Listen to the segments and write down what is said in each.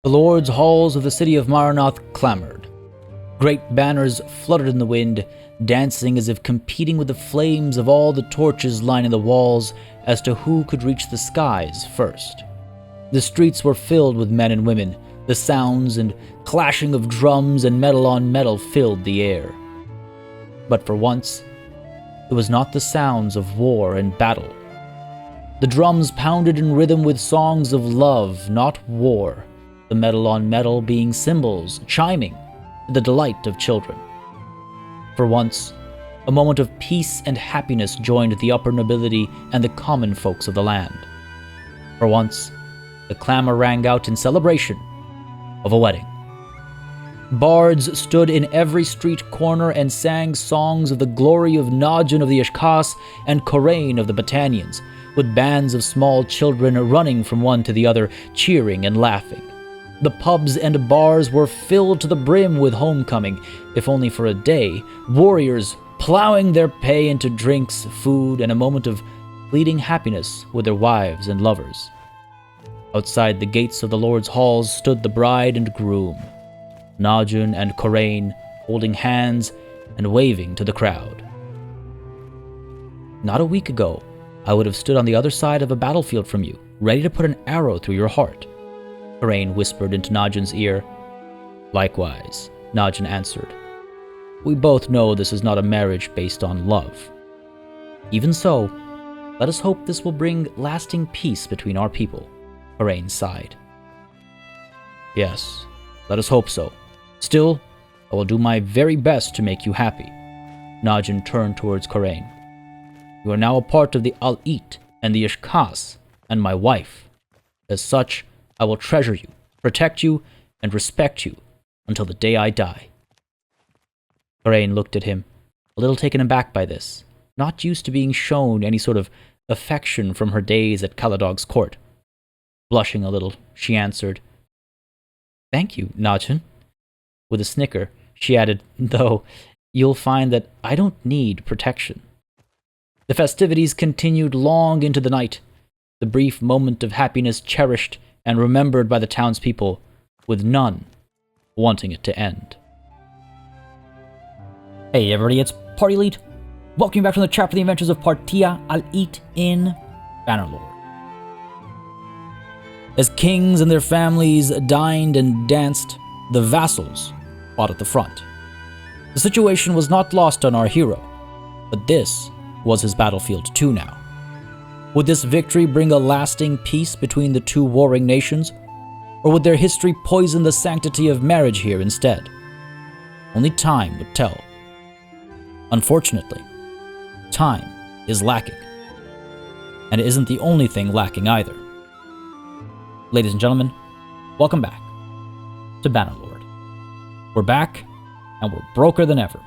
The lords' halls of the city of Maranoth clamored. Great banners fluttered in the wind, dancing as if competing with the flames of all the torches lining the walls as to who could reach the skies first. The streets were filled with men and women. The sounds and clashing of drums and metal on metal filled the air. But for once, it was not the sounds of war and battle. The drums pounded in rhythm with songs of love, not war, the metal on metal being cymbals chiming to the delight of children. For once, a moment of peace and happiness joined the upper nobility and the common folks of the land. For once, the clamor rang out in celebration of a wedding. Bards stood in every street corner and sang songs of the glory of Najin of the Ishkas and Korain of the Battanians, with bands of small children running from one to the other, cheering and laughing. The pubs and bars were filled to the brim with homecoming, if only for a day, warriors plowing their pay into drinks, food, and a moment of fleeting happiness with their wives and lovers. Outside the gates of the lord's halls stood the bride and groom, Najin and Korain holding hands and waving to the crowd. Not a week ago, I would have stood on the other side of a battlefield from you, ready to put an arrow through your heart, Korain whispered into Najin's ear. Likewise, Najin answered. We both know this is not a marriage based on love. Even so, let us hope this will bring lasting peace between our people, Korain sighed. Yes, let us hope so. Still, I will do my very best to make you happy. Najin turned towards Korain. You are now a part of the Al-Eat and the Ishkas, and my wife. As such, I will treasure you, protect you, and respect you until the day I die. Korain looked at him, a little taken aback by this, not used to being shown any sort of affection from her days at Caladog's court. Blushing a little, she answered, Thank you, Najin. With a snicker, she added, though, you'll find that I don't need protection. The festivities continued long into the night, the brief moment of happiness cherished and remembered by the townspeople, with none wanting it to end. Hey everybody, it's Party Elite. Welcome back from the chapter The Adventures of Partia Al-Eat in Bannerlord. As kings and their families dined and danced, the vassals fought at the front. The situation was not lost on our hero, but this was his battlefield too now. Would this victory bring a lasting peace between the two warring nations, or would their history poison the sanctity of marriage here instead? Only time would tell. Unfortunately, time is lacking. And it isn't the only thing lacking either. Ladies and gentlemen, welcome back to Bannerlord. We're back, and we're broker than ever.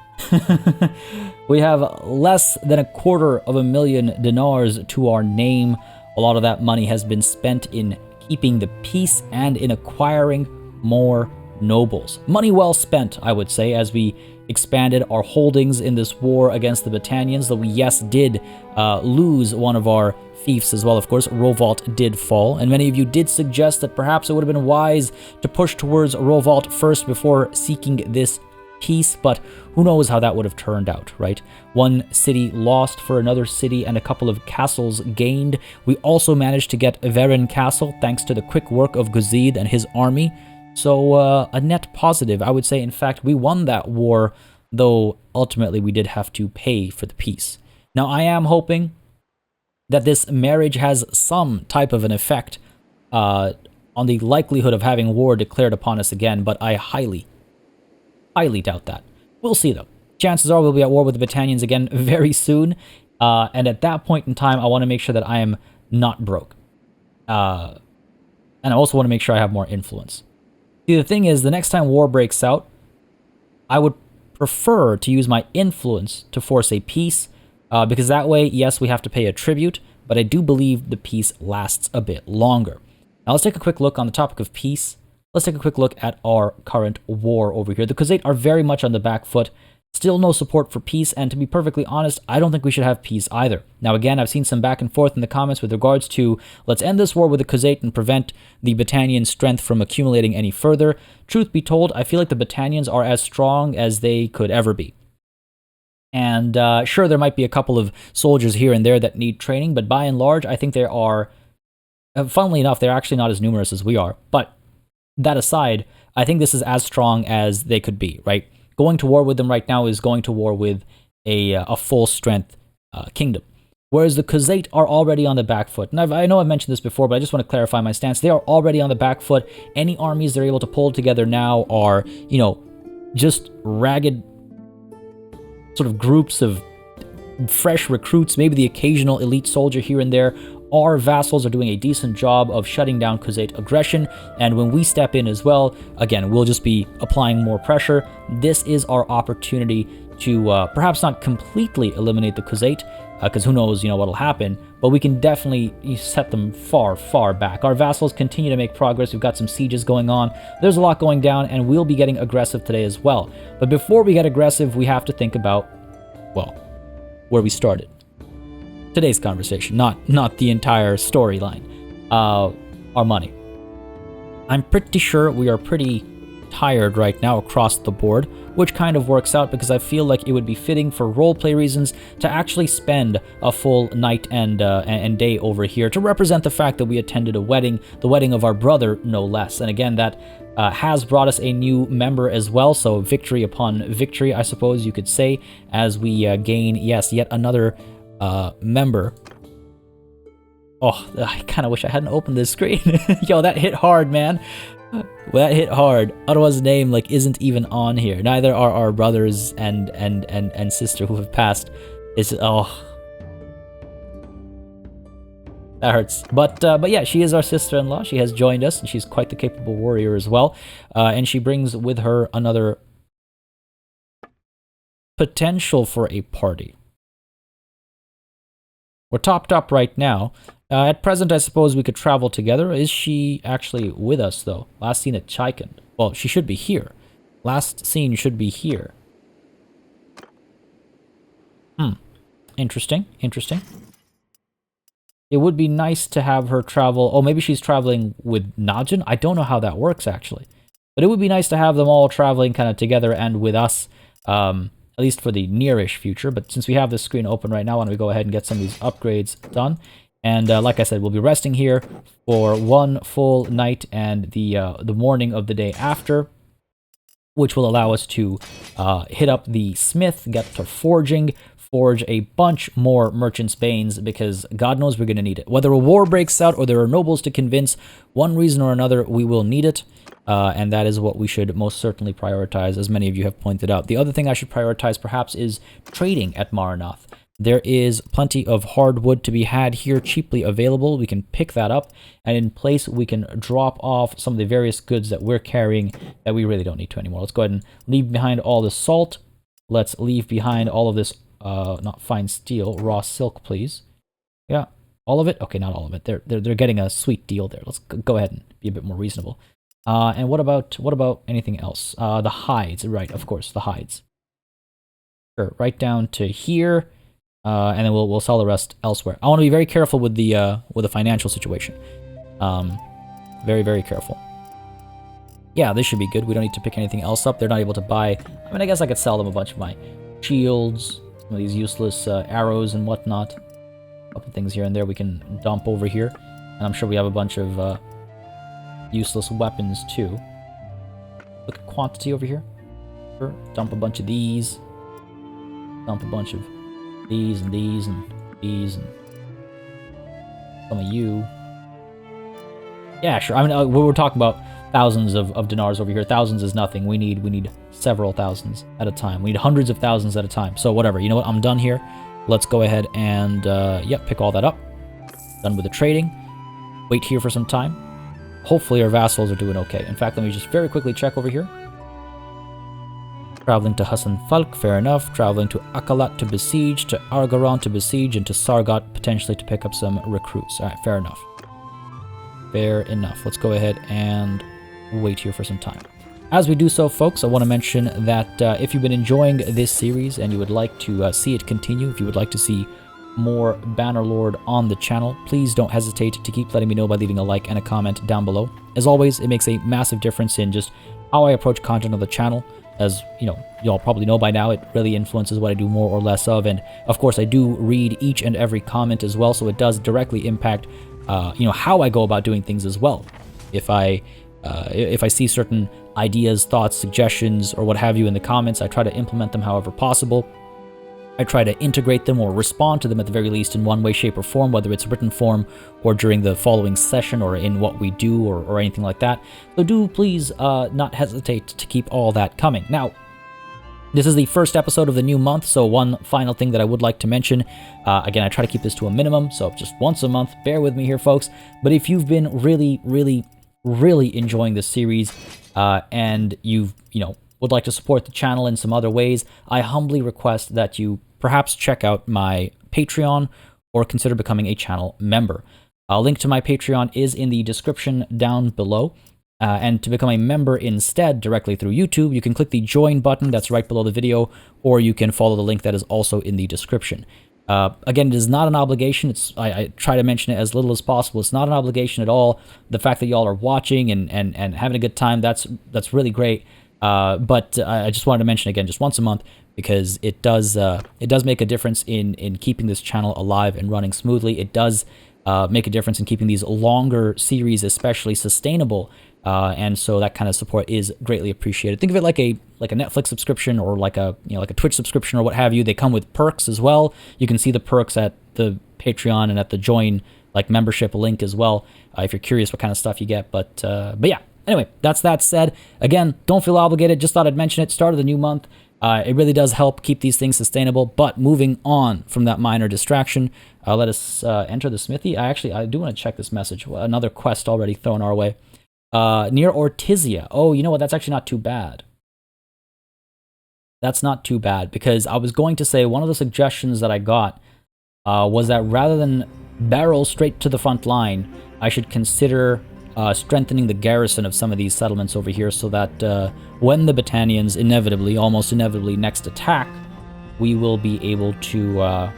We have less than 250,000 dinars to our name. A lot of that money has been spent in keeping the peace and in acquiring more nobles. Money well spent, I would say, as we expanded our holdings in this war against the Battanians, though we, yes, did lose one of our fiefs as well. Of course, Rovalt did fall, and many of you did suggest that perhaps it would have been wise to push towards Rovalt first before seeking this peace, but who knows how that would have turned out, right? One city lost for another city and a couple of castles gained. We also managed to get Verin Castle thanks to the quick work of Guzid and his army. So a net positive, I would say. In fact, we won that war, though ultimately we did have to pay for the peace. Now, I am hoping that this marriage has some type of an effect on the likelihood of having war declared upon us again, but I highly doubt that. We'll see, though. Chances are we'll be at war with the Battanians again very soon, and at that point in time, I want to make sure that I am not broke. And I also want to make sure I have more influence. See, the thing is, the next time war breaks out, I would prefer to use my influence to force a peace, because that way, yes, we have to pay a tribute, but I do believe the peace lasts a bit longer. Now, let's take a quick look on the topic of peace. Let's take a quick look at our current war over here. The Khuzait are very much on the back foot, Still no support for peace, and to be perfectly honest, I don't think we should have peace either. Now again, I've seen some back and forth in the comments with regards to let's end this war with the Khuzait and prevent the Battanian strength from accumulating any further. Truth be told, I feel like the Battanians are as strong as they could ever be. And sure, there might be a couple of soldiers here and there that need training, but by and large, I think there are, funnily enough, they're actually not as numerous as we are. But that aside, I think this is as strong as they could be, right? Going to war with them right now is going to war with a full-strength kingdom. Whereas the Khuzait are already on the back foot. And I know I've mentioned this before, but I just want to clarify my stance. They are already on the back foot. Any armies they're able to pull together now are, you know, just ragged sort of groups of fresh recruits, maybe the occasional elite soldier here and there. Our vassals are doing a decent job of shutting down Khuzait aggression, and when we step in as well, again, we'll just be applying more pressure. This is our opportunity to perhaps not completely eliminate the Khuzait, because who knows, you know, what'll happen, but we can definitely set them far, far back. Our vassals continue to make progress. We've got some sieges going on. There's a lot going down, and we'll be getting aggressive today as well. But before we get aggressive, we have to think about, well, where we started. Today's conversation, not the entire storyline. Our money. I'm pretty sure we are pretty tired right now across the board, which kind of works out because I feel like it would be fitting for roleplay reasons to actually spend a full night and day over here to represent the fact that we attended a wedding, the wedding of our brother, no less. And again, that has brought us a new member as well, so victory upon victory, I suppose you could say, as we gain, yes, yet another member. Oh, I kind of wish I hadn't opened this screen. Yo, that hit hard, man. Well, that hit hard. Ottawa's name like isn't even on here. Neither are our brothers and sister who have passed. It's oh, that hurts. But yeah, she is our sister-in-law. She has joined us, and she's quite the capable warrior as well. And she brings with her another potential for a party. We're topped up right now. At present, I suppose we could travel together. Is she actually with us, though? Last seen at Chaiken. Well, she should be here. Last seen should be here. Interesting. Interesting. It would be nice to have her travel. Oh, maybe she's traveling with Najin? I don't know how that works, actually. But it would be nice to have them all traveling kind of together and with us. At least for the nearish future. But since we have this screen open right now, why don't we go ahead and get some of these upgrades done. And like I said, we'll be resting here for one full night and the morning of the day after, which will allow us to hit up the smith, get to forging, forge a bunch more Merchant's Banes, because God knows we're going to need it. Whether a war breaks out or there are nobles to convince, one reason or another, we will need it. And that is what we should most certainly prioritize, as many of you have pointed out. The other thing I should prioritize, perhaps, is trading at Maranath. There is plenty of hardwood to be had here, cheaply available. We can pick that up, and in place, we can drop off some of the various goods that we're carrying that we really don't need to anymore. Let's go ahead and leave behind all the salt. Let's leave behind all of this, not fine steel, raw silk, please. Yeah, all of it? Okay, not all of it. They're getting a sweet deal there. Let's go ahead and be a bit more reasonable. And what about anything else? The hides, right? Of course, the hides. Sure, right down to here, and then we'll sell the rest elsewhere. I want to be very careful with the financial situation. Very, very careful. Yeah, this should be good. We don't need to pick anything else up. They're not able to buy. I mean, I guess I could sell them a bunch of my shields, some of these useless arrows and whatnot. A couple things here and there we can dump over here, and I'm sure we have a bunch of useless weapons too. Look at quantity over here. Sure. Dump a bunch of these. Dump a bunch of these and these and these and some of you. Yeah, sure. I mean, we're talking about thousands of dinars over here. Thousands is nothing. We need several thousands at a time. We need hundreds of thousands at a time. So whatever. You know what? I'm done here. Let's go ahead and yep, pick all that up. Done with the trading. Wait here for some time. Hopefully our vassals are doing okay. In fact, let me just very quickly check over here. Traveling to Hassan Falk, fair enough. Traveling to Akalat to besiege, to Argaron to besiege, and to Sargot potentially to pick up some recruits. Alright, fair enough. Fair enough. Let's go ahead and wait here for some time. As we do so, folks, I want to mention that if you've been enjoying this series and you would like to see it continue, if you would like to see more Bannerlord on the channel, please don't hesitate to keep letting me know by leaving a like and a comment down below. As always, it makes a massive difference in just how I approach content on the channel. As you know, y'all probably know by now, it really influences what I do more or less of, and of course I do read each and every comment as well, so it does directly impact how I go about doing things as well. If I see certain ideas, thoughts, suggestions, or what have you in the comments, I try to implement them however possible. I try to integrate them or respond to them at the very least in one way, shape, or form, whether it's written form or during the following session or in what we do or anything like that. So do please not hesitate to keep all that coming. Now, this is the first episode of the new month, so one final thing that I would like to mention. Again, I try to keep this to a minimum, so just once a month. Bear with me here, folks. But if you've been really enjoying this series and you've, would like to support the channel in some other ways, I humbly request that you perhaps check out my Patreon or consider becoming a channel member. A link to my Patreon is in the description down below. And to become a member instead directly through YouTube, you can click the join button that's right below the video, or you can follow the link that is also in the description. Again, it is not an obligation. I try to mention it as little as possible. It's not an obligation at all. The fact that y'all are watching and having a good time, that's really great. But I just wanted to mention again, just once a month, because it does make a difference in keeping this channel alive and running smoothly. It does make a difference in keeping these longer series especially sustainable. And so that kind of support is greatly appreciated. Think of it like a Netflix subscription or like a Twitch subscription or what have you. They come with perks as well. You can see the perks at the Patreon and at the join membership link as well, if you're curious what kind of stuff you get. But yeah. Anyway, that's that said. Again, don't feel obligated. Just thought I'd mention it. Start of the new month. It really does help keep these things sustainable. But moving on from that minor distraction, let us enter the smithy. I do want to check this message. Another quest already thrown our way. Near Ortizia. Oh, you know what? That's actually not too bad. That's not too bad, because I was going to say one of the suggestions that I got was that rather than barrel straight to the front line, I should consider strengthening the garrison of some of these settlements over here, so that when the Battanians almost inevitably next attack, we will be able to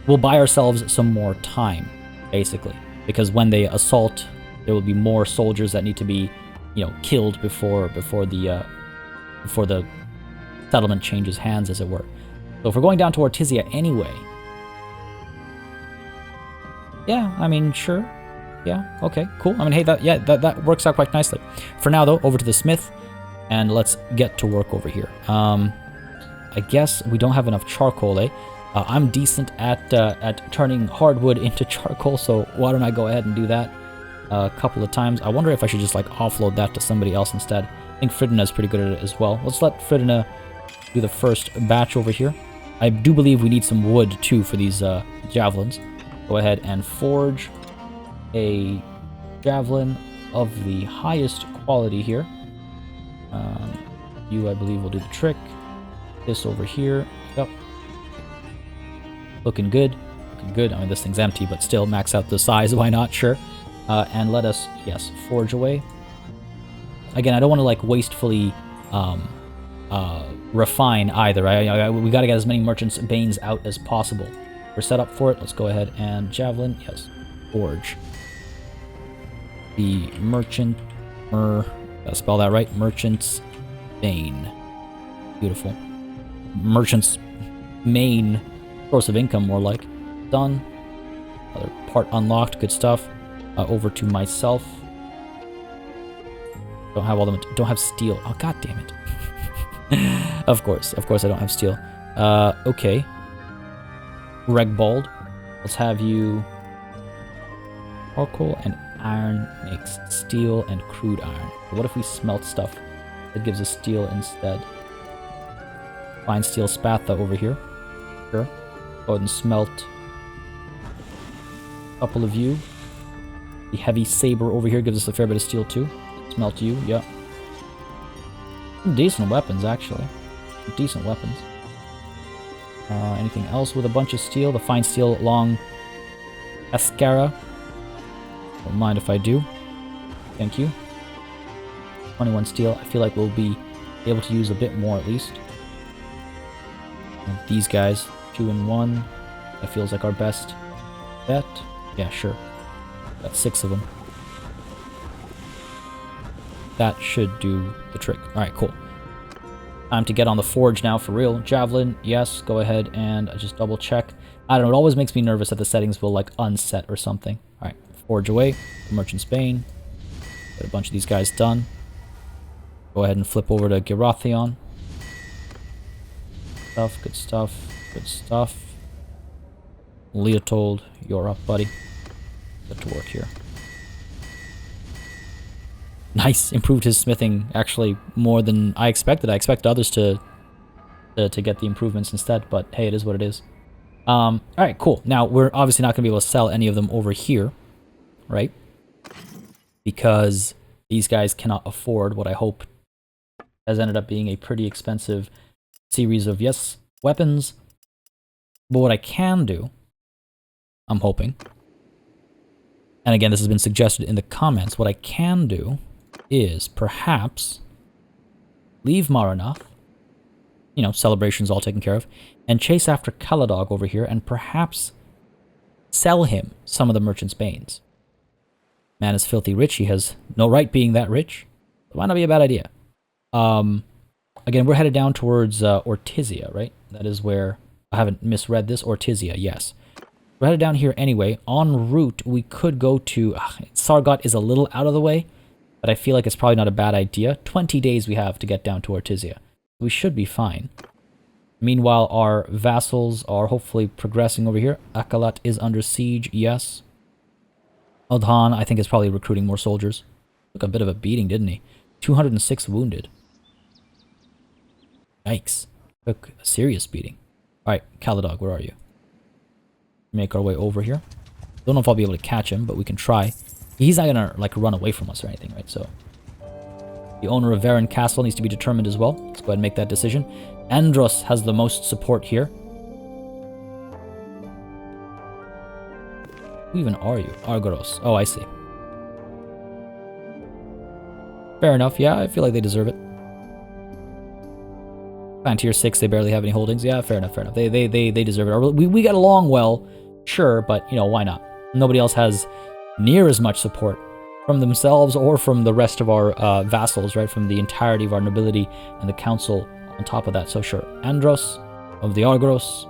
we'll buy ourselves some more time, basically, because when they assault, there will be more soldiers that need to be, killed before the settlement changes hands, as it were. So if we're going down to Ortizia anyway, yeah, I mean, sure. Yeah, okay, cool. I mean, hey, that works out quite nicely. For now, though, over to the smith, and let's get to work over here. I guess we don't have enough charcoal, eh? I'm decent at turning hardwood into charcoal, so why don't I go ahead and do that a couple of times. I wonder if I should just offload that to somebody else instead. I think Fridina's pretty good at it as well. Let's let Fridina do the first batch over here. I do believe we need some wood too for these javelins. Go ahead and forge a javelin of the highest quality here. You, I believe, will do the trick. This over here. Yep. Looking good. Looking good. I mean, this thing's empty, but still max out the size. Why not? Sure. And let us, yes, forge away. Again, I don't want to wastefully refine either. We got to get as many merchants' banes out as possible. We're set up for it. Let's go ahead and javelin. Yes, forge. The merchant, gotta spell that right. Merchant's bane. Beautiful. Merchant's main source of income, more like. Done. Another part unlocked. Good stuff. Over to myself. Don't have all the don't have steel. Oh, god damn it. Of course I don't have steel. Okay. Regbald, let's have you. Charcoal and iron makes steel and crude iron. What if we smelt stuff that gives us steel instead? Fine steel spatha over here. Sure. Go ahead and smelt a couple of you. The heavy saber over here gives us a fair bit of steel too. Smelt you, yeah. Some decent weapons, actually. Some decent weapons. Anything else with a bunch of steel? The fine steel long Ascara. Don't mind if I do. Thank you. 21 steel. I feel like we'll be able to use a bit more at least. And these guys, 2 and 1. That feels like our best bet. Yeah, sure. Got 6 of them. That should do the trick. Alright, cool. Time to get on the forge now for real. Javelin, yes, go ahead and just double check. I don't know, it always makes me nervous that the settings will like unset or something. Alright, forge away. Merchant's Bane. Get a bunch of these guys done. Go ahead and flip over to Girathion. Stuff, good stuff, good stuff. Leotold, you're up, buddy. Get to work here. Nice, improved his smithing actually more than I expected. I expected others to get the improvements instead, but hey, it is what it is. Alright, cool. Now, we're obviously not going to be able to sell any of them over here, right? Because these guys cannot afford what I hope has ended up being a pretty expensive series of, yes, weapons. But what I can do, I'm hoping, and again, this has been suggested in the comments, what I can do is perhaps leave Maranath, you know, celebrations all taken care of, and chase after Caladog over here and perhaps sell him some of the Merchant's Banes. Man is filthy rich. He has no right being that rich. It might not be a bad idea. Again, we're headed down towards Ortizia, right? That is where... I haven't misread this. Ortizia, yes. We're headed down here anyway. En route, we could go to... Sargot is a little out of the way, but I feel like it's probably not a bad idea. 20 days we have to get down to Ortizia. We should be fine. Meanwhile, our vassals are hopefully progressing over here. Akalat is under siege, yes. Odhan, I think, is probably recruiting more soldiers. Took a bit of a beating, didn't he? 206 wounded. Yikes. Took a serious beating. Alright, Caladog, where are you? Make our way over here. Don't know if I'll be able to catch him, but we can try. He's not gonna, like, run away from us or anything, right? So, the owner of Varen Castle needs to be determined as well. Let's go ahead and make that decision. Andros has the most support here. Who even are you? Argoros. Oh, I see. Fair enough. Yeah, I feel like they deserve it. Clan tier 6, they barely have any holdings. Yeah, fair enough, fair enough. They deserve it. We got along well, sure, but, you know, why not? Nobody else has near as much support from themselves or from the rest of our vassals, right? From the entirety of our nobility and the council on top of that. So sure. Andros of the Argoros,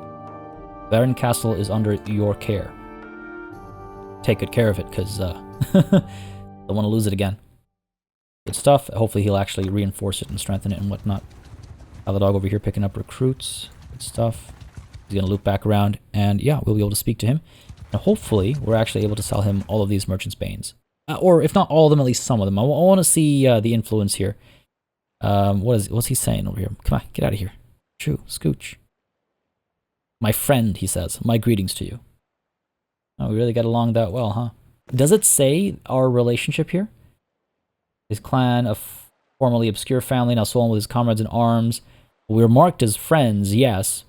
Varen Castle is under your care. Take good care of it, because don't want to lose it again. Good stuff. Hopefully he'll actually reinforce it and strengthen it and whatnot. Caladog over here picking up recruits. Good stuff. He's going to loop back around, and yeah, we'll be able to speak to him. And hopefully, we're actually able to sell him all of these Merchant's Banes. Or if not all of them, at least some of them. I want to see the influence here. What's he saying over here? Come on, get out of here. True, scooch. My friend, he says. My greetings to you. Oh, we really got along that well, huh? Does it say our relationship here? His clan, a formerly obscure family, now swollen with his comrades in arms. We're marked as friends, yes.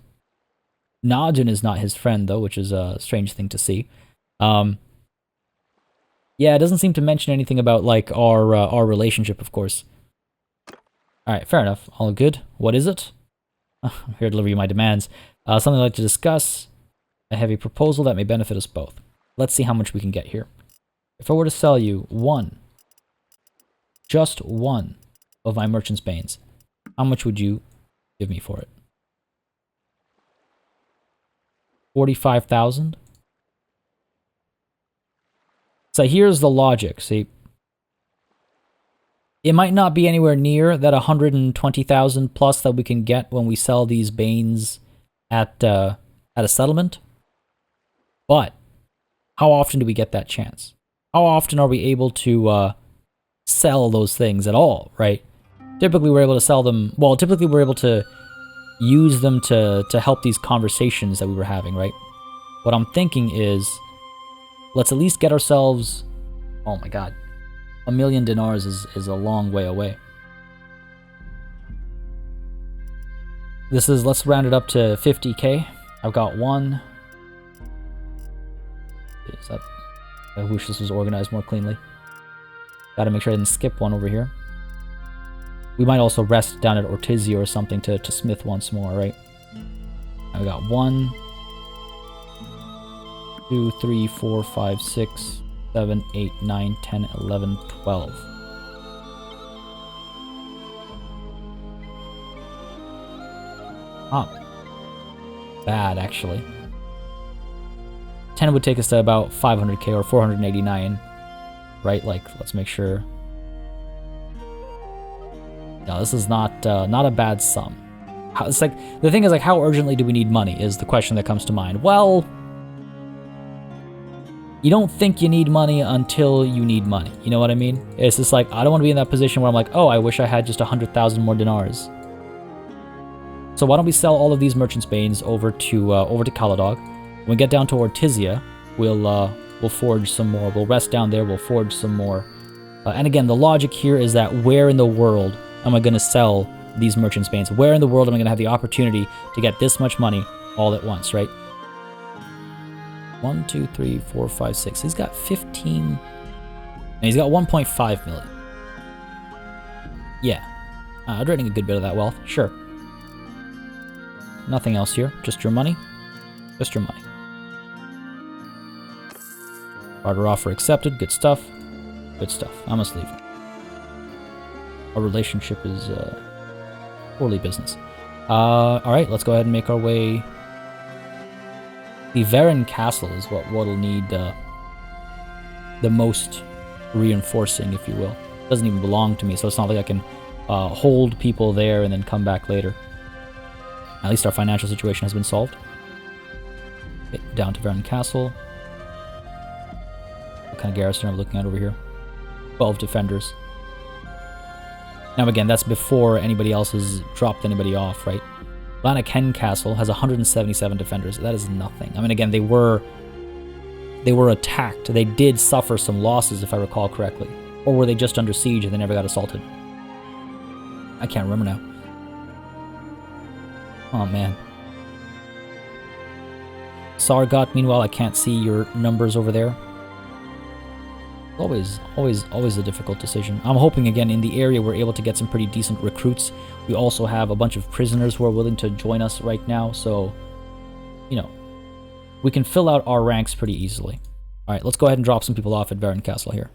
Najin is not his friend, though, which is a strange thing to see. Yeah, it doesn't seem to mention anything about, like, our relationship, of course. Alright, fair enough. All good. What is it? I'm here to deliver you my demands. Something I'd like to discuss. A heavy proposal that may benefit us both. Let's see how much we can get here. If I were to sell you one, just one, of my Merchant's Banes, how much would you give me for it? 45,000? So here's the logic, see? It might not be anywhere near that 120,000 plus that we can get when we sell these Banes at a settlement. But how often do we get that chance? How often are we able to sell those things at all, right? Typically we're able to sell them, well, typically we're able to use them to help these conversations that we were having, right? What I'm thinking is, let's at least get ourselves, oh my god, 1,000,000 dinars is a long way away. Let's round it up to 50k. I've got one. I wish this was organized more cleanly. Gotta make sure I didn't skip one over here. We might also rest down at Ortizia or something to smith once more, right? Now we got 1, 2, 3, 4, 5, 6, 7, 8, 9, 10, 11, 12. Not bad, actually. 10 would take us to about 500k or 489, right? Like, let's make sure. No, this is not a bad sum. It's like, the thing is, like, how urgently do we need money is the question that comes to mind. Well, you don't think you need money until you need money. You know what I mean? It's just like, I don't want to be in that position where I'm like, oh, I wish I had just 100,000 more dinars. So why don't we sell all of these merchants' banes over to Caladog? When we get down to Ortizia, we'll forge some more. We'll rest down there. We'll forge some more. And again, the logic here is that where in the world am I going to sell these merchants' banes? Where in the world am I going to have the opportunity to get this much money all at once, right? 1, 2, 3, 4, 5, 6. He's got 15. And he's got 1.5 million. Yeah. Draining a good bit of that wealth. Sure. Nothing else here. Just your money. Just your money. Barter offer accepted. Good stuff. Good stuff. I must leave. Our relationship is poorly business. Alright, let's go ahead and make our way. The Varan Castle is what'll need the most reinforcing, if you will. It doesn't even belong to me, so it's not like I can hold people there and then come back later. At least our financial situation has been solved. Okay, down to Varan Castle. What kind of garrison are we looking at over here? 12 defenders. Now again, that's before anybody else has dropped anybody off, right? Lanarkhen Castle has 177 defenders. That is nothing. I mean, again, they were attacked. They did suffer some losses, if I recall correctly. Or were they just under siege and they never got assaulted? I can't remember now. Oh, man. Sargot, meanwhile, I can't see your numbers over there. Always a difficult decision. I'm hoping, again, in the area we're able to get some pretty decent recruits. We also have a bunch of prisoners who are willing to join us right now, so, you know, we can fill out our ranks pretty easily. Alright, let's go ahead and drop some people off at Varan Castle here.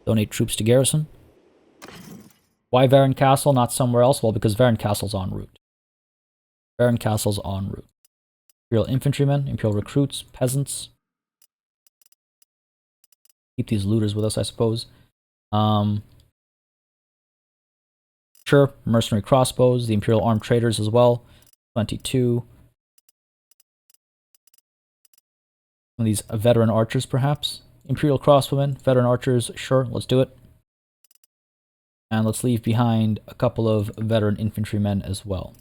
Donate troops to garrison. Why Varan Castle, not somewhere else? Well, because Varan Castle's en route. Varan Castle's en route. Imperial infantrymen, Imperial recruits, peasants. Keep these looters with us, I suppose. Sure, mercenary crossbows, the Imperial armed traders as well. 22. Some of these veteran archers, perhaps. Imperial crossbowmen, veteran archers, sure, let's do it. And let's leave behind a couple of veteran infantrymen as well.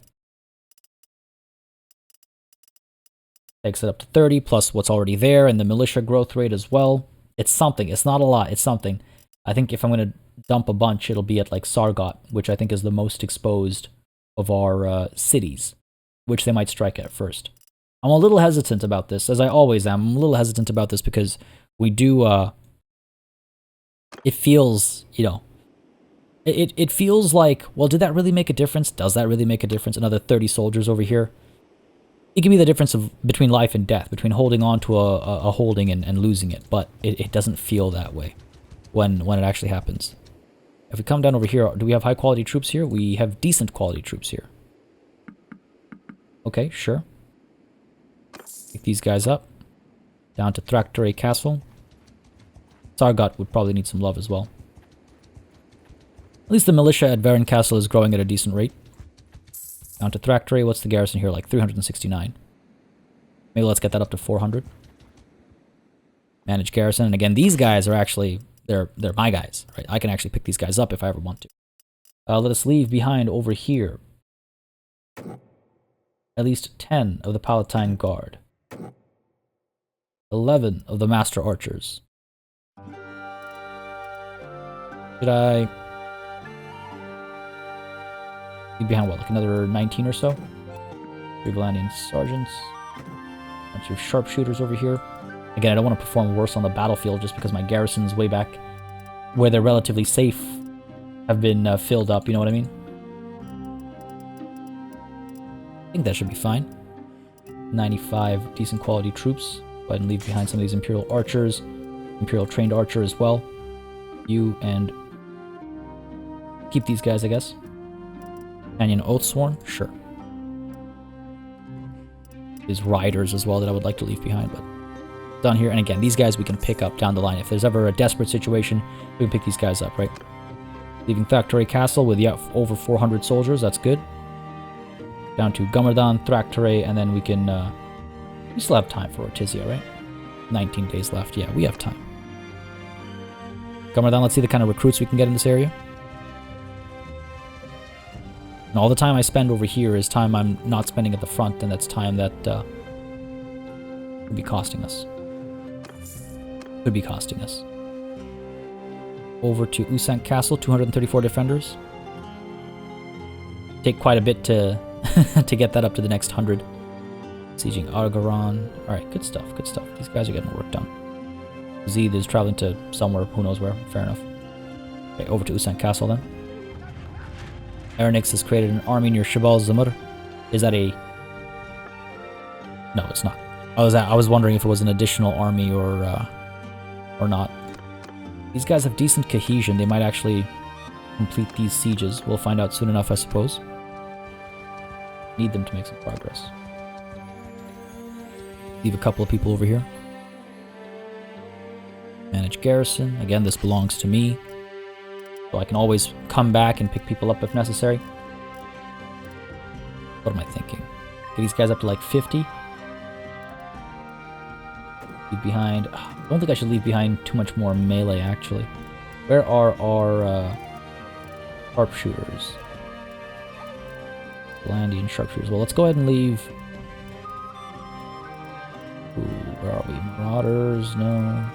Takes it up to 30, plus what's already there, and the militia growth rate as well. It's something. It's not a lot. It's something. I think if I'm going to dump a bunch, it'll be at like Sargot, which I think is the most exposed of our cities, which they might strike at first. I'm a little hesitant about this, as I always am. I'm a little hesitant about this because we do, it feels, you know, it feels like, well, did that really make a difference? Does that really make a difference? Another 30 soldiers over here. It can be the difference between life and death, between holding on to a holding and losing it, but it doesn't feel that way when it actually happens. If we come down over here, do we have high quality troops here? We have decent quality troops here. Okay, sure. Pick these guys up. Down to Thraktere Castle. Sargot would probably need some love as well. At least the militia at Varan Castle is growing at a decent rate. Down to Thraktere, what's the garrison here? Like 369. Maybe let's get that up to 400. Manage garrison. And again, these guys are actually, they're my guys, right? I can actually pick these guys up if I ever want to. Let us leave behind over here at least 10 of the Palatine Guard. 11 of the Master Archers. Should I... behind what, like another 19 or so? 3 Valandian sergeants. A bunch of sharpshooters over here. Again, I don't want to perform worse on the battlefield just because my garrisons way back where they're relatively safe have been filled up, you know what I mean? I think that should be fine. 95 decent quality troops. Go ahead and leave behind some of these Imperial archers. Imperial trained archer as well. You and keep these guys, I guess. Canyon Oathsworn? Sure. These riders as well that I would like to leave behind, but done here. And again, these guys we can pick up down the line. If there's ever a desperate situation, we can pick these guys up, right? Leaving Thraktere Castle with over 400 soldiers, that's good. Down to Gummerdan, Thraktere, and then we can... we still have time for Ortizia, right? 19 days left. Yeah, we have time. Gummerdan, let's see the kind of recruits we can get in this area. And all the time I spend over here is time I'm not spending at the front, and that's time that could be costing us. Could be costing us. Over to Usank Castle, 234 defenders. Take quite a bit to to get that up to the next 100. Sieging Argaron. Alright, good stuff, good stuff. These guys are getting work done. Zed is traveling to somewhere, who knows where. Fair enough. Okay, over to Usank Castle then. Aranix has created an army near Shabal Zamur. Is that a... No, it's not. I was wondering if it was an additional army or not. These guys have decent cohesion. They might actually complete these sieges. We'll find out soon enough, I suppose. Need them to make some progress. Leave a couple of people over here. Manage garrison. Again, this belongs to me. So I can always come back and pick people up if necessary. What am I thinking? Get these guys up to like 50. Leave behind... I don't think I should leave behind too much more melee, actually. Where are our sharpshooters? Landian sharpshooters. Well, let's go ahead and leave... Ooh, where are we? Marauders? No.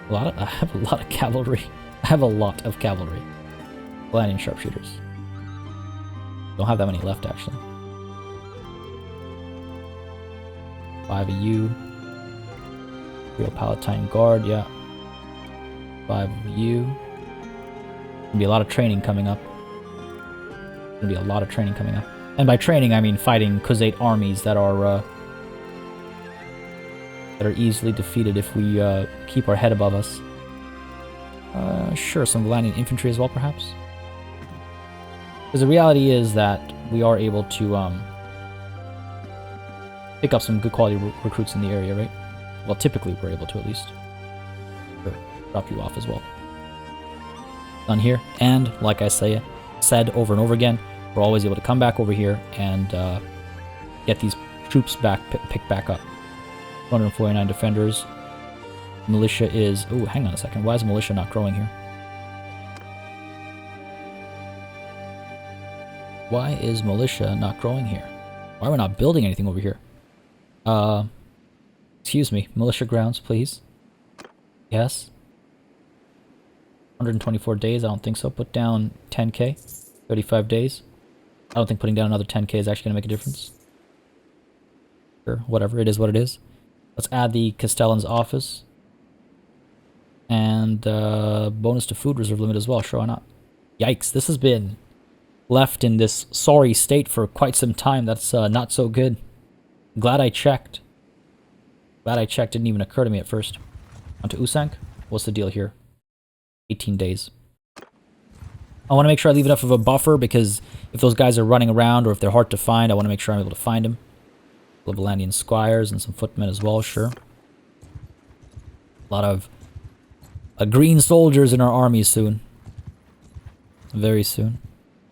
I have a lot of cavalry. I have a lot of cavalry. Landian sharpshooters. Don't have that many left, actually. 5 of you. Real Palatine Guard, yeah. 5 of you. Gonna be a lot of training coming up. Gonna be a lot of training coming up. And by training, I mean fighting Khuzait armies that are easily defeated if we keep our head above us. Sure, some Valandian infantry as well, perhaps. Because the reality is that we are able to pick up some good quality recruits in the area, right? Well, typically we're able to, at least. Sure, drop you off as well. Done here, and like I said over and over again, we're always able to come back over here and get these troops picked back up. 249 defenders. Militia is... Oh, hang on a second. Why is militia not growing here? Why is militia not growing here? Why are we not building anything over here? Excuse me. Militia grounds, please. Yes. 124 days? I don't think so. Put down 10k. 35 days. I don't think putting down another 10k is actually going to make a difference. Sure, whatever. It is what it is. Let's add the Castellan's office. And bonus to food reserve limit as well. Sure, why not? Yikes, this has been left in this sorry state for quite some time. That's not so good. Glad I checked. Glad I checked. Didn't even occur to me at first. On to Usank. What's the deal here? 18 days. I want to make sure I leave enough of a buffer because if those guys are running around or if they're hard to find, I want to make sure I'm able to find them. Levelandian squires and some footmen as well, sure. A lot of green soldiers in our army soon. Very soon.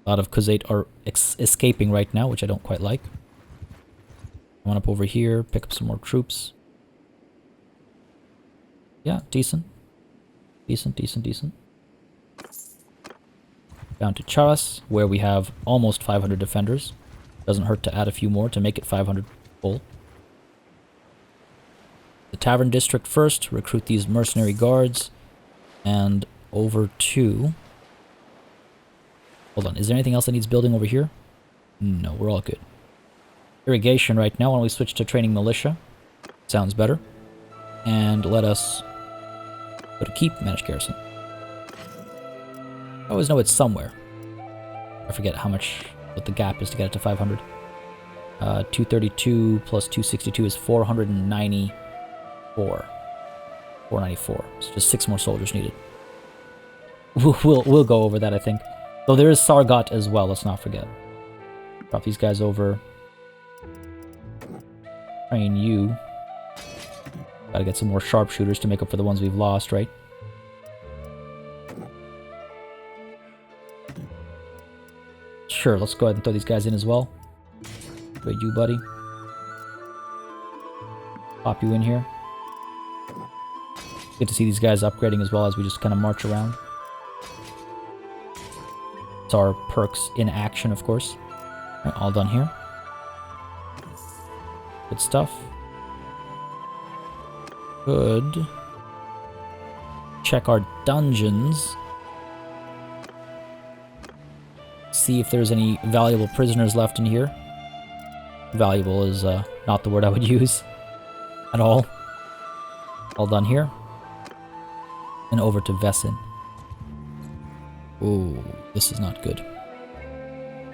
A lot of Khuzait are escaping right now, which I don't quite like. I want up over here, pick up some more troops. Yeah, decent. Decent, decent, decent. Down to Charas, where we have almost 500 defenders. Doesn't hurt to add a few more to make it 500 full. The Tavern District first, recruit these mercenary guards. And over to... Hold on, is there anything else that needs building over here? No, we're all good. Irrigation right now, why don't we switch to training militia? Sounds better. And let us go to keep managed garrison. I always know it's somewhere. I forget how much what the gap is to get it to 500. 232 plus 262 is 494. 494. So just 6 more soldiers needed. We'll go over that, I think. Though there is Sargot as well, let's not forget. Drop these guys over. Train you. Gotta get some more sharpshooters to make up for the ones we've lost, right? Sure, let's go ahead and throw these guys in as well. Good, you, buddy. Pop you in here. Good to see these guys upgrading as well as we just kind of march around. It's our perks in action, of course. All right, all done here. Good stuff. Good. Check our dungeons. See if there's any valuable prisoners left in here. Valuable is not the word I would use at all. All done here. And over to Vesin. Ooh, this is not good.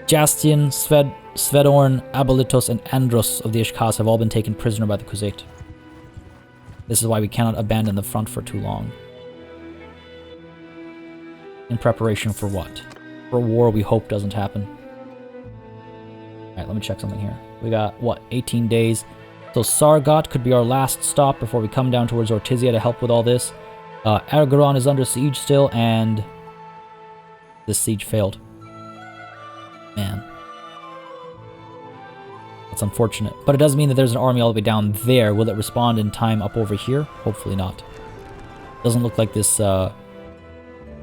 Jastian, Svedorn, Abolitos, and Andros of the Ishkas have all been taken prisoner by the Khuzait. This is why we cannot abandon the front for too long. In preparation for what? For a war we hope doesn't happen. Alright, let me check something here. We got, what, 18 days. So Sargot could be our last stop before we come down towards Ortizia to help with all this. Argaron is under siege still, and this siege failed. Man. That's unfortunate. But it does mean that there's an army all the way down there. Will it respond in time up over here? Hopefully not. Doesn't look like this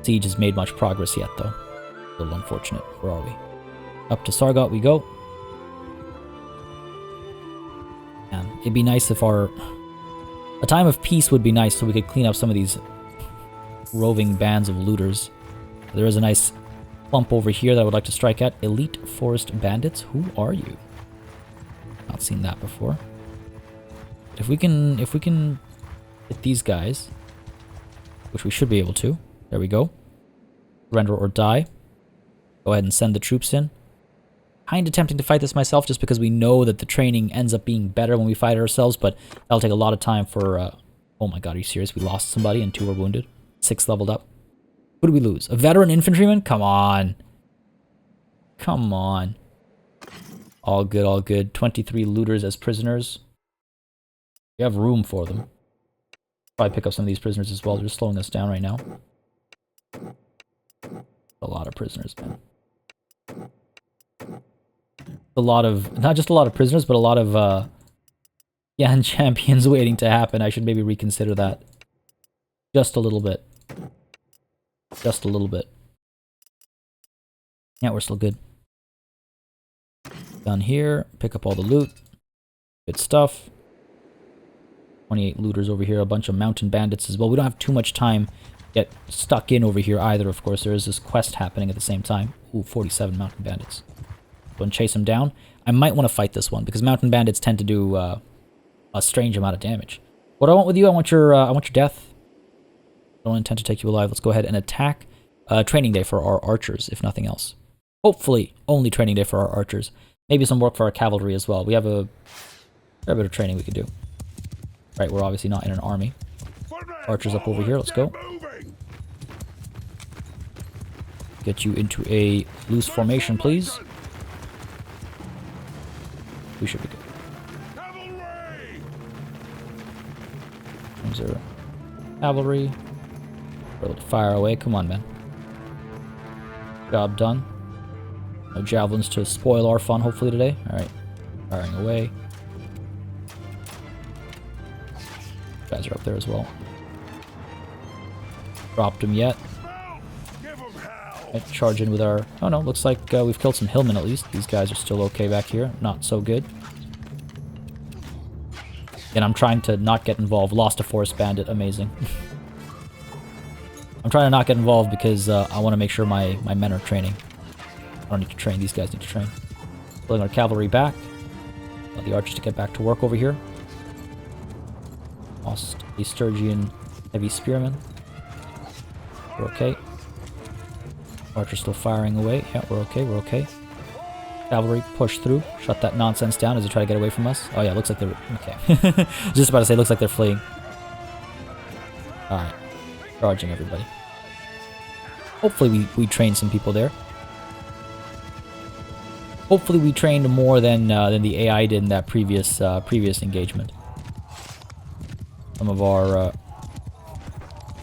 siege has made much progress yet, though. A little unfortunate. Where are we? Up to Sargot we go. Man, it'd be nice if a time of peace would be nice so we could clean up some of these roving bands of looters. There is a nice clump over here that I would like to strike at. Elite Forest Bandits? Who are you? Not seen that before. If we can hit these guys, which we should be able to. There we go. Surrender or die. Go ahead and send the troops in. Kind of tempting to fight this myself just because we know that the training ends up being better when we fight ourselves, but that'll take a lot of time for... oh my god, are you serious? We lost somebody and 2 were wounded. 6 leveled up. Who did we lose? A veteran infantryman? Come on. Come on. All good, all good. 23 looters as prisoners. We have room for them. Probably pick up some of these prisoners as well. They're just slowing us down right now. A lot of prisoners, man. A lot of... Not just a lot of prisoners, but a lot of Yan champions waiting to happen. I should maybe reconsider that. Just a little bit. Just a little bit. Yeah, we're still good. Down here, pick up all the loot. Good stuff. 28 looters over here, a bunch of mountain bandits as well. We don't have too much time to get stuck in over here either, of course. There is this quest happening at the same time. Ooh, 47 mountain bandits. Go and chase them down. I might want to fight this one, because mountain bandits tend to do a strange amount of damage. What I want with you, I want your death. I don't intend to take you alive. Let's go ahead and attack. Training day for our archers, if nothing else. Hopefully, only training day for our archers. Maybe some work for our cavalry as well. We have a fair bit of training we could do. Right, we're obviously not in an army. Archers up over here, let's go. Get you into a loose formation, please. We should be good. There's our cavalry. We're able to fire away. Come on, man. Job done. No javelins to spoil our fun, hopefully, today. Alright. Firing away. Guys are up there as well. Dropped him yet. Right, charge in with our... Oh no, looks like we've killed some hillmen at least. These guys are still okay back here. Not so good. And I'm trying to not get involved. Lost a forest bandit. Amazing. I'm trying to not get involved because I want to make sure my men are training. I don't need to train. These guys need to train. Pulling our cavalry back. Allow the archers to get back to work over here. Lost a Sturgian heavy spearman. We're okay. Archer's still firing away. Yeah, we're okay, we're okay. Cavalry, push through. Shut that nonsense down as they try to get away from us. Oh yeah, looks like they're... Okay. Just about to say, looks like they're fleeing. Alright. Charging everybody. Hopefully we trained some people there. Hopefully we trained more than the AI did in that previous engagement. Some of our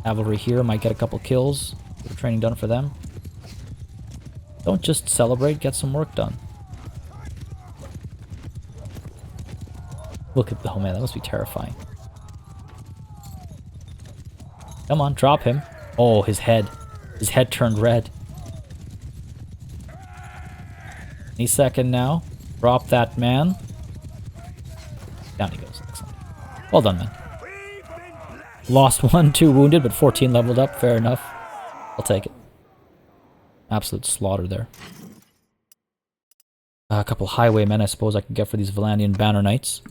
cavalry here might get a couple kills. Get the training done for them. Don't just celebrate, get some work done. Look at the... Oh man, that must be terrifying. Come on, drop him. Oh, his head. His head turned red. Any second now. Drop that man. Down he goes. Excellent. Well done, man. Lost 1, 2 wounded, but 14 leveled up. Fair enough. I'll take it. Absolute slaughter there. A couple highwaymen, I suppose, I can get for these Valandian Banner Knights.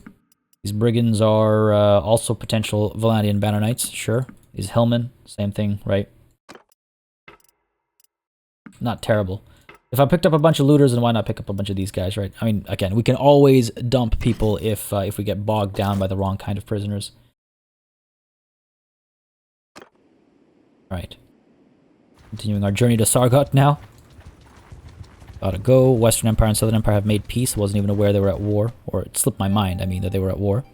These brigands are also potential Valandian Banner Knights, sure. These hillmen, same thing, right? Not terrible. If I picked up a bunch of looters, then why not pick up a bunch of these guys, right? I mean, again, we can always dump people if we get bogged down by the wrong kind of prisoners. Right. Continuing our journey to Sargot now. Gotta go. Western Empire and Southern Empire have made peace. I wasn't even aware they were at war. Or it slipped my mind, I mean, that they were at war.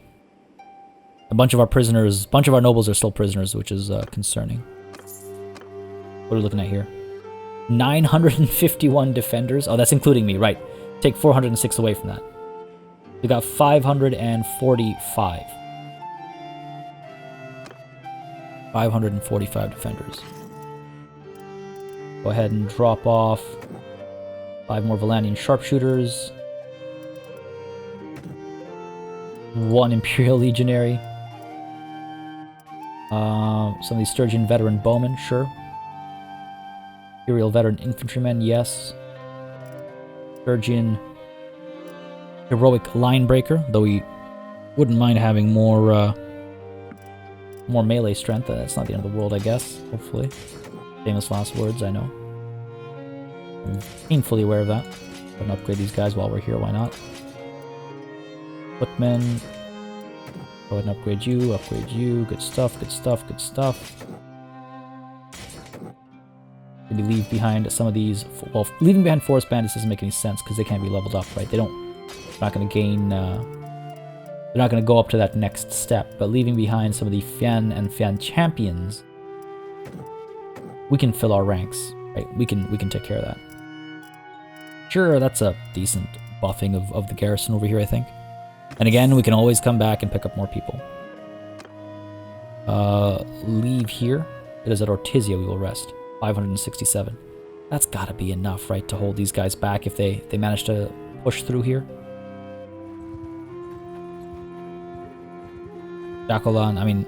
A bunch of our prisoners, bunch of our nobles are still prisoners, which is concerning. What are we looking at here? 951 defenders. Oh, that's including me, right. Take 406 away from that. We got 545. 545 defenders. Go ahead and drop off 5 more Valandian sharpshooters. 1 Imperial Legionary. Some of these Sturgian veteran bowmen, sure. Imperial veteran infantrymen, yes. Sturgian heroic line breaker, though we wouldn't mind having more melee strength. That's not the end of the world, I guess. Hopefully. Famous last words, I know. I'm painfully aware of that. Go and upgrade these guys while we're here, why not? Footmen. Go ahead and upgrade you. Good stuff, good stuff, good stuff. Maybe leave behind some of these... Well, leaving behind forest bandits doesn't make any sense because they can't be leveled up, right? They're not going to gain... they're not going to go up to that next step. But leaving behind some of the Fian and Fian champions, we can fill our ranks, right? We can take care of that. Sure, that's a decent buffing of the garrison over here, I think. And again, we can always come back and pick up more people. Leave here. It is at Ortizia we will rest. 567. That's gotta be enough, right, to hold these guys back if they manage to push through here. Jacolan, I mean,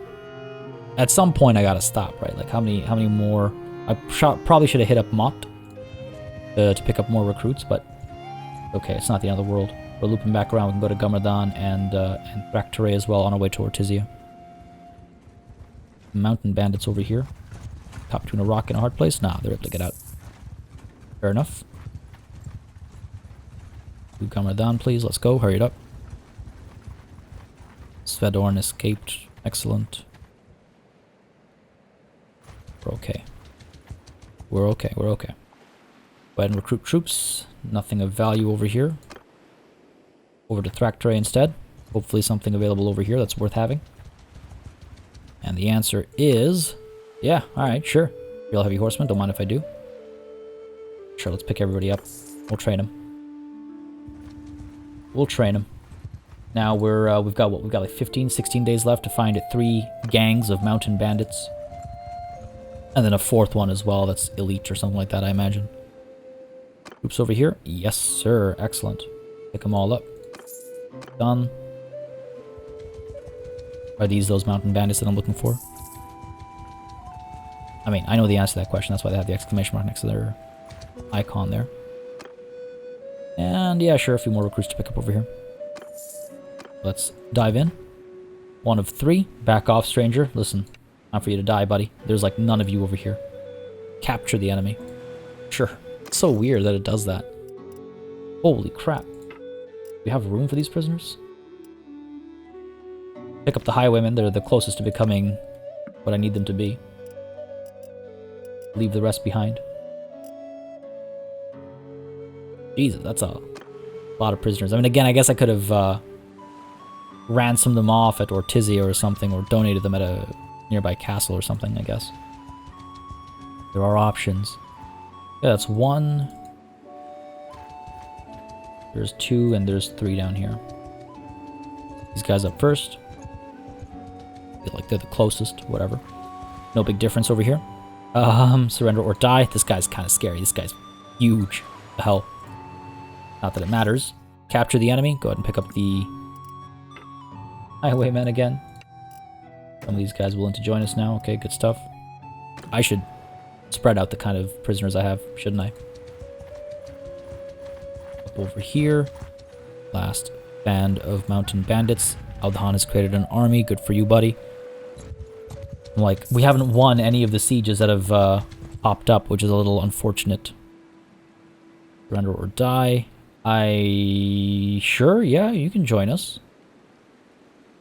at some point I gotta stop, right? Like, how many more... I probably should have hit up Mott to pick up more recruits, but okay, it's not the end of the world. We're looping back around. We can go to Gummerdan and Thraktere as well on our way to Ortizia. Mountain bandits over here. Top between a rock and a hard place? Nah, they're able to get out. Fair enough. Do Gummerdan, please. Let's go. Hurry it up. Svedorn escaped. Excellent. We're okay. We're okay. We're okay. Go ahead and recruit troops. Nothing of value over here. Over to Thraktere instead. Hopefully something available over here that's worth having. And the answer is... Yeah, alright, sure. Real heavy horsemen, don't mind if I do. Sure, let's pick everybody up. We'll train them. We'll train them. Now we've got like 15, 16 days left to find 3 gangs of mountain bandits. And then a 4th one as well that's elite or something like that, I imagine. Troops over here? Yes, sir. Excellent. Pick them all up. Done. Are these those mountain bandits that I'm looking for? I mean, I know the answer to that question. That's why they have the exclamation mark next to their icon there. And yeah, sure, a few more recruits to pick up over here. Let's dive in. 1 of 3. Back off, stranger. Listen, time for you to die, buddy. There's like none of you over here. Capture the enemy. Sure. It's so weird that it does that. Holy crap. Do we have room for these prisoners? Pick up the highwaymen. They're the closest to becoming what I need them to be. Leave the rest behind. Jesus, that's a lot of prisoners. I mean, again, I guess I could have ransomed them off at Ortizia or something, or donated them at a nearby castle or something, I guess. There are options. Yeah, that's 1. There's 2, and there's 3 down here. These guys up first. Feel like they're the closest, whatever. No big difference over here. Surrender or die. This guy's kind of scary. This guy's huge. The hell. Not that it matters. Capture the enemy. Go ahead and pick up the highwaymen again. Some of these guys willing to join us now. Okay, good stuff. I should spread out the kind of prisoners I have, shouldn't I? Up over here. Last band of mountain bandits. Aldhan has created an army. Good for you, buddy. Like, we haven't won any of the sieges that have popped up, which is a little unfortunate. Surrender or die. Sure, yeah, you can join us.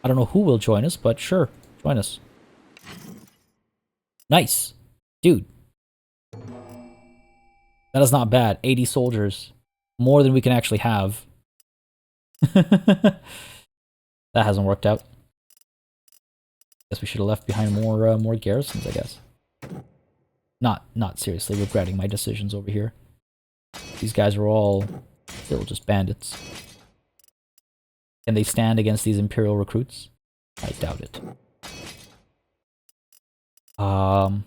I don't know who will join us, but sure, join us. Nice. Dude. That is not bad. 80 soldiers. More than we can actually have. That hasn't worked out. Guess we should have left behind more garrisons, I guess. Not seriously regretting my decisions over here. These guys are all still just bandits. Can they stand against these Imperial recruits? I doubt it. Well,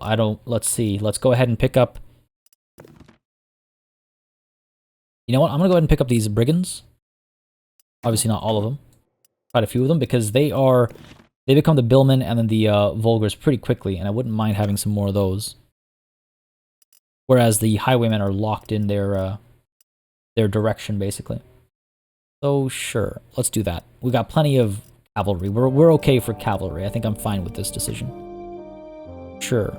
I don't... Let's see. Let's go ahead and pick up... You know what? I'm gonna go ahead and pick up these brigands. Obviously not all of them. Quite a few of them, because they become the billmen and then the vulgars pretty quickly, and I wouldn't mind having some more of those. Whereas the highwaymen are locked in their direction, basically. So sure, let's do that. We got plenty of cavalry. We're okay for cavalry. I think I'm fine with this decision. Sure.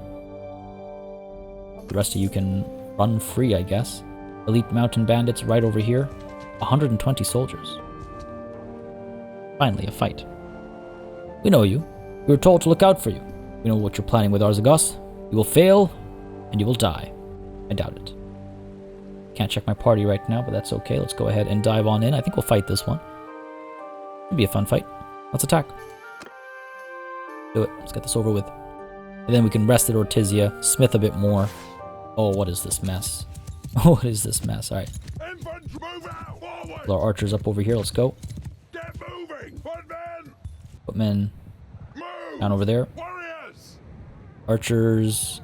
The rest of you can run free, I guess. Elite mountain bandits right over here. 120 soldiers. Finally, a fight. We know you. We were told to look out for you. We know what you're planning with Arzagos. You will fail, and you will die. I doubt it. Can't check my party right now, but that's okay. Let's go ahead and dive on in. I think we'll fight this one. It'll be a fun fight. Let's attack. Do it. Let's get this over with. And then we can rest at Ortizia, smith a bit more. Oh, what is this mess? What is this mess? Alright. Our archers up over here. Let's go. Put men down over there. Archers.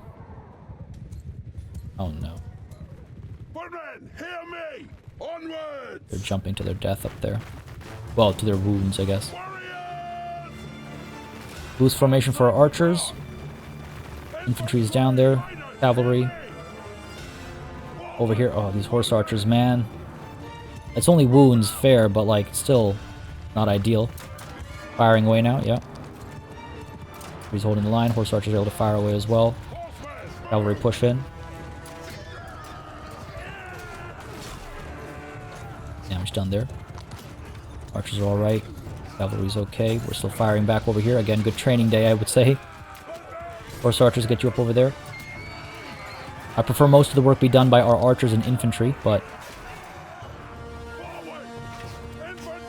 Oh no. They're jumping to their death up there. Well, to their wounds, I guess. Boost formation for our archers. Infantry's down there. Cavalry. Over here. Oh, these horse archers, man. It's only wounds, fair, but like, still not ideal. Firing away now, yeah. He's holding the line. Horse archers are able to fire away as well. Cavalry push in. Damage done there. Archers are alright. Cavalry's okay. We're still firing back over here. Again, good training day, I would say. Horse archers get you up over there. I prefer most of the work be done by our archers and infantry, but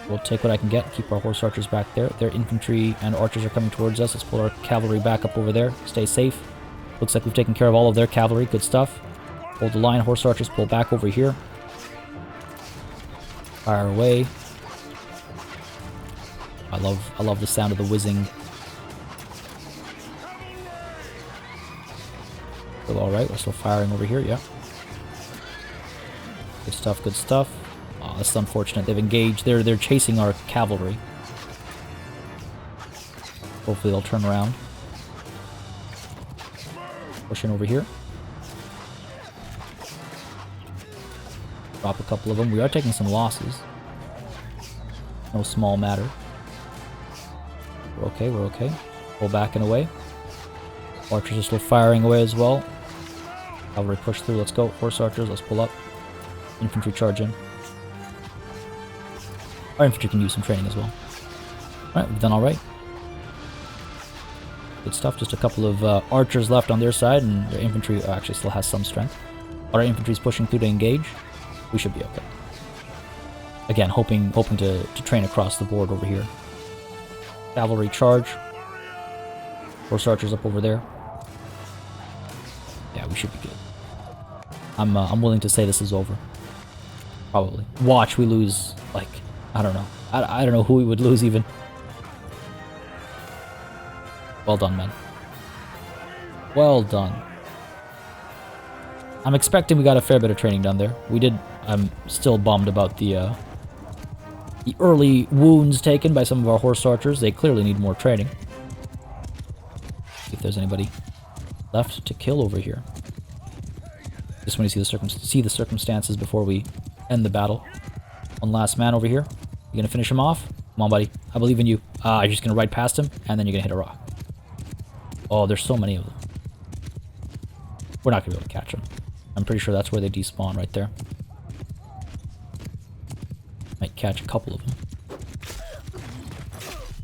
we'll take what I can get. Keep our horse archers back there. Their infantry and archers are coming towards us. Let's pull our cavalry back up over there. Stay safe. Looks like we've taken care of all of their cavalry. Good stuff. Hold the line. Horse archers pull back over here. Fire away. I love the sound of the whizzing. Still alright. We're still firing over here. Yeah. Good stuff. Good stuff. Oh, this is unfortunate. They've engaged. They're chasing our cavalry. Hopefully they'll turn around. Pushing over here. Drop a couple of them. We are taking some losses. No small matter. We're okay. We're okay. Pull back and away. Archers are still firing away as well. Cavalry push through. Let's go. Horse archers. Let's pull up. infantry charge in. Our infantry can use some training as well. Alright, we've done alright. Good stuff. Just a couple of archers left on their side, and their infantry actually still has some strength. But our infantry's pushing through to engage. We should be okay. Again, hoping to train across the board over here. Cavalry charge. Horse archers up over there. Yeah, we should be good. I'm willing to say this is over. Probably. Watch, we lose, like, I don't know. I don't know who we would lose even. Well done, men. Well done. I'm expecting we got a fair bit of training done there. We did. I'm still bummed about the early wounds taken by some of our horse archers. They clearly need more training. See if there's anybody left to kill over here. Just want to see the circumstances before we end the battle. One last man over here. You gonna finish him off? Come on, buddy. I believe in you. You're just gonna ride past him, and then you're gonna hit a rock. Oh, there's so many of them. We're not gonna be able to catch them. I'm pretty sure that's where they despawn right there. Might catch a couple of them.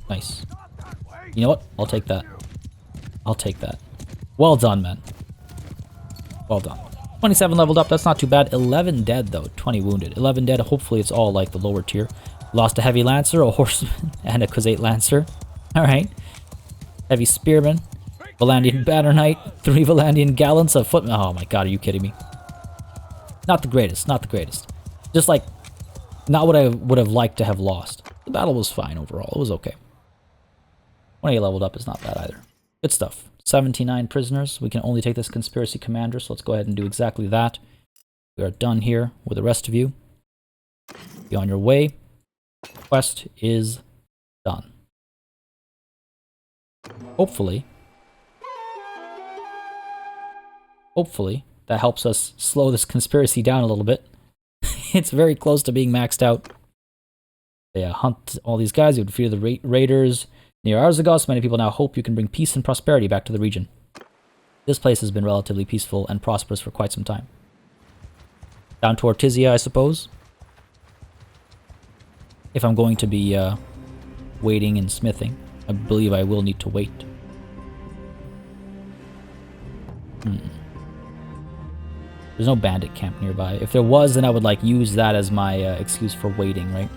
Nice. You know what? I'll take that. I'll take that. Well done, man. Well done. 27 leveled up, that's not too bad. 11 dead, though. 20 wounded. 11 dead, hopefully it's all like the lower tier. Lost a heavy lancer, a horseman, and a Khuzait lancer. Alright. Heavy spearman. Valandian banner knight. 3 Valandian gallants, a footman. Oh my god, are you kidding me? Not the greatest, not the greatest. Just like, not what I would have liked to have lost. The battle was fine overall, it was okay. 28 leveled up is not bad either. Good stuff. 79 prisoners. We can only take this conspiracy commander, so let's go ahead and do exactly that. We are done here with the rest of you. Be on your way. Quest is done. Hopefully that helps us slow this conspiracy down a little bit. It's very close to being maxed out. Yeah, hunt all these guys. You would defeat the raiders near Arzagos. Many people now hope you can bring peace and prosperity back to the region. This place has been relatively peaceful and prosperous for quite some time. Down to Ortizia, I suppose. If I'm going to be waiting and smithing, I believe I will need to wait. There's no bandit camp nearby. If there was, then I would like use that as my excuse for waiting, right?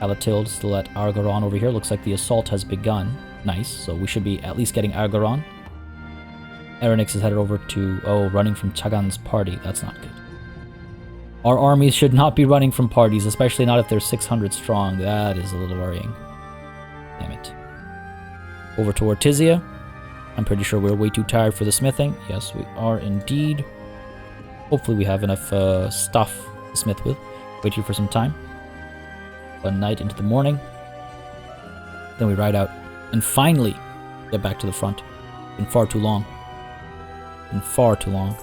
Alatilde still at Argaron over here. Looks like the assault has begun. Nice. So we should be at least getting Argaron. Erenix is headed over to... Oh, running from Chagan's party. That's not good. Our armies should not be running from parties, especially not if they're 600 strong. That is a little worrying. Damn it. Over to Ortizia. I'm pretty sure we're way too tired for the smithing. Yes, we are indeed. Hopefully we have enough stuff to smith with. Wait here for some time. One night into the morning. Then we ride out and finally get back to the front. Been far too long. Been far too long.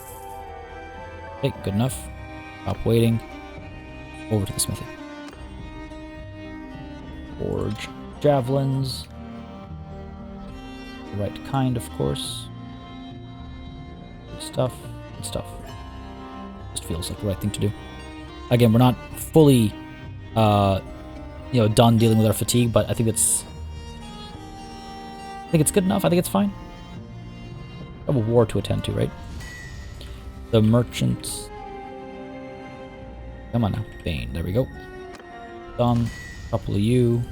Okay, good enough. Stop waiting. Over to the smithy. Forge javelins. The right kind, of course. Good stuff. Good stuff. Just feels like the right thing to do. Again, we're not fully, done dealing with our fatigue, but I think it's good enough. I think it's fine. We have a war to attend to, right? The merchants. Come on now, Bane. There we go. Done. Couple of you.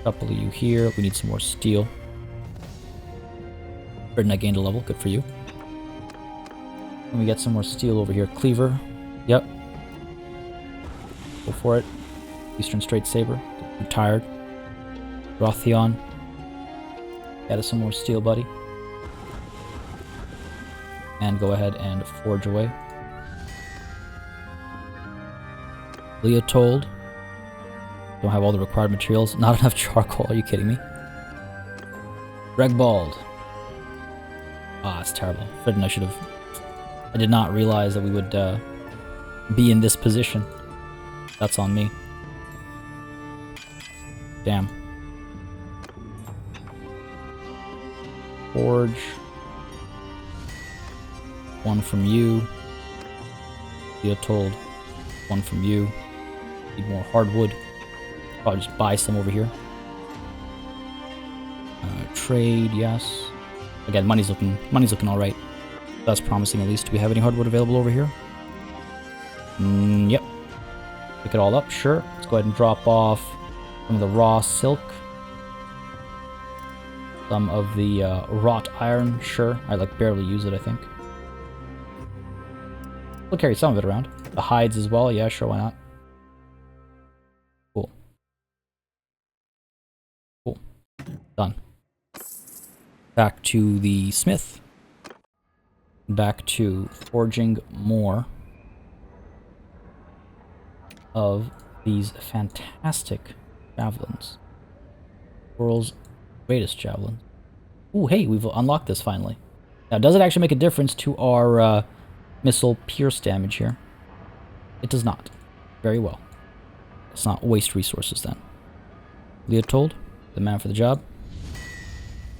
Couple of you here. We need some more steel. Burden, I gained a level. Good for you. Let me get some more steel over here. Cleaver. Yep. Go for it. Eastern Straight Saber. I'm tired. Rothion. Get us some more steel, buddy. And go ahead and forge away. Leotold. Don't have all the required materials. Not enough charcoal. Are you kidding me? Regbald. It's terrible. Fridden, I did not realize that we would be in this position. That's on me. Damn. Forge. One from you. You're told. One from you. Need more hardwood. Probably just buy some over here. Trade, yes. Again, money's looking all right. That's promising at least. Do we have any hardwood available over here? Yep. Pick it all up, sure. Let's go ahead and drop off some of the raw silk. Some of the wrought iron, sure. I like barely use it, I think. We'll carry some of it around. The hides as well, yeah, sure, why not? Cool. Cool. Done. Back to the smith. Back to forging more of these fantastic javelins. World's greatest javelin. Ooh, hey, we've unlocked this finally. Now, does it actually make a difference to our missile pierce damage here? It does not. Very well. Let's not waste resources then. Leotold, the man for the job.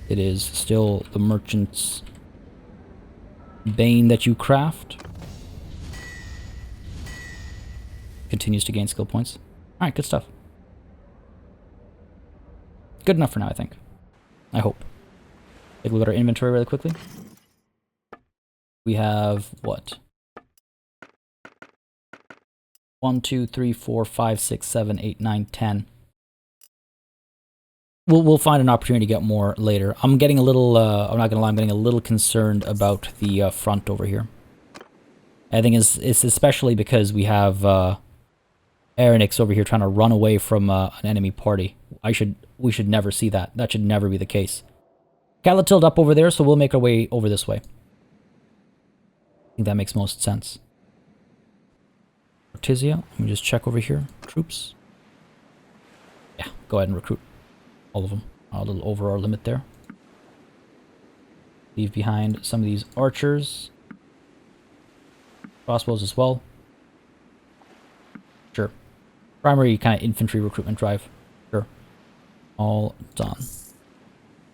It is still the merchant's bane that you craft. Continues to gain skill points. Alright, good stuff. Good enough for now, I think. I hope. Take a look at our inventory really quickly. We have what? 1, 2, 3, 4, 5, 6, 7, 8, 9, 10. We'll find an opportunity to get more later. I'm getting a little, I'm not gonna lie, I'm getting a little concerned about the front over here. I think it's especially because we have Aranix over here trying to run away from an enemy party. We should never see that. That should never be the case. Galatild up over there, so we'll make our way over this way. I think that makes most sense. Artisia, let me just check over here. Troops. Yeah, go ahead and recruit all of them. A little over our limit there. Leave behind some of these archers. Crossbows as well. Sure. Primary kind of infantry recruitment drive. Sure. All done.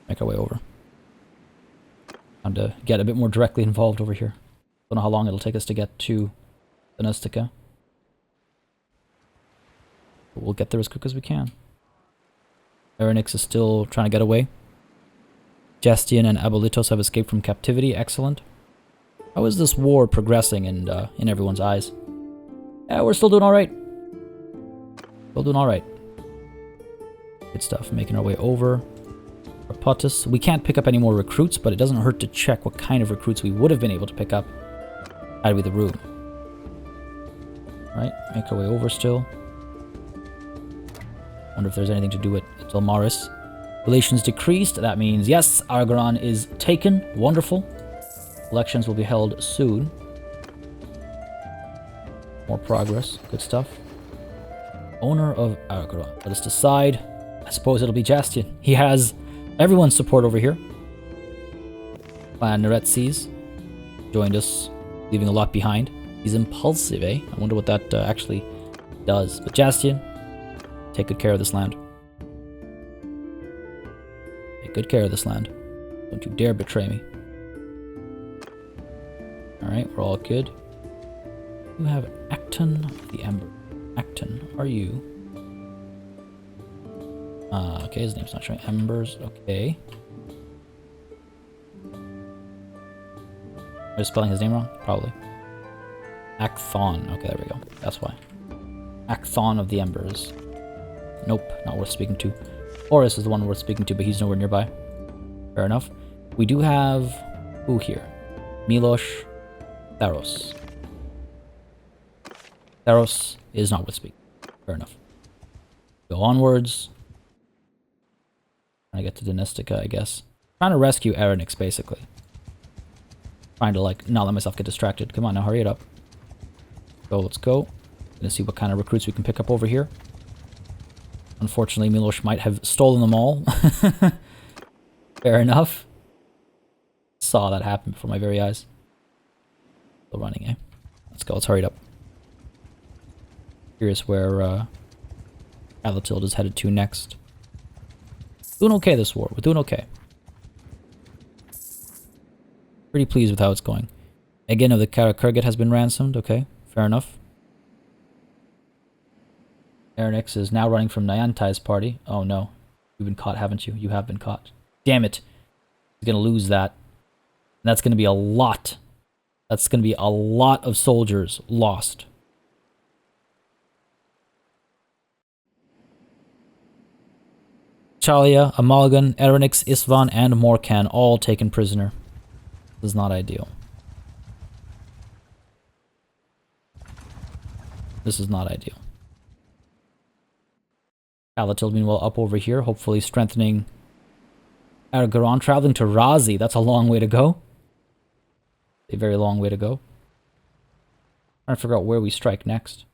Make our way over. Time to get a bit more directly involved over here. Don't know how long it'll take us to get to Donestica. But we'll get there as quick as we can. Aranix is still trying to get away. Jastian and Abolitos have escaped from captivity. Excellent. How is this war progressing in everyone's eyes? Yeah, we're still doing alright. Still doing alright. Good stuff. Making our way over. Rapotus. We can't pick up any more recruits, but it doesn't hurt to check what kind of recruits we would have been able to pick up had we the room. Right, make our way over still. Wonder if there's anything to do with Delmaris. Relations decreased. That means, yes, Argoron is taken. Wonderful. Elections will be held soon. More progress. Good stuff. Owner of Argoron. Let us decide. I suppose it'll be Jastian. He has everyone's support over here. Clan Neretzes joined us, leaving a lot behind. He's impulsive, eh? I wonder what that actually does. But Jastian, take good care of this land. Take good care of this land. Don't you dare betray me. Alright, we're all good. You have Acton of the Ember. Acton, are you? Okay, his name's not showing. Embers, okay. Am I spelling his name wrong? Probably. Acthon. Okay, there we go. That's why. Acthon of the Embers. Nope, not worth speaking to. Horus is the one worth speaking to, but he's nowhere nearby. Fair enough. We do have... who here? Milos Theros. Theros is not worth speaking. Fair enough. Go onwards. Trying to get to Donestica, I guess. Trying to rescue Aranix, basically. Trying to, like, not let myself get distracted. Come on now, hurry it up. So, let's go. Gonna see what kind of recruits we can pick up over here. Unfortunately, Milos might have stolen them all. Fair enough. Saw that happen before my very eyes. Still running, eh? Let's go, let's hurry it up. Curious where Galatild is headed to next. Doing okay this war. We're doing okay. Pretty pleased with how it's going. Again, the Kara Kurgit has been ransomed. Okay, Fair enough. Aranix is now running from Nyantai's party. Oh no. You've been caught, haven't you? You have been caught. Damn it. He's gonna lose that. And that's gonna be a lot. That's gonna be a lot of soldiers lost. Chalia, Amalgan, Aranix, Isvan, and Morkan all taken prisoner. This is not ideal. This is not ideal. Calatil, meanwhile, up over here, hopefully strengthening Aragaron, traveling to Razi. That's a long way to go. A very long way to go. Trying to figure out where we strike next.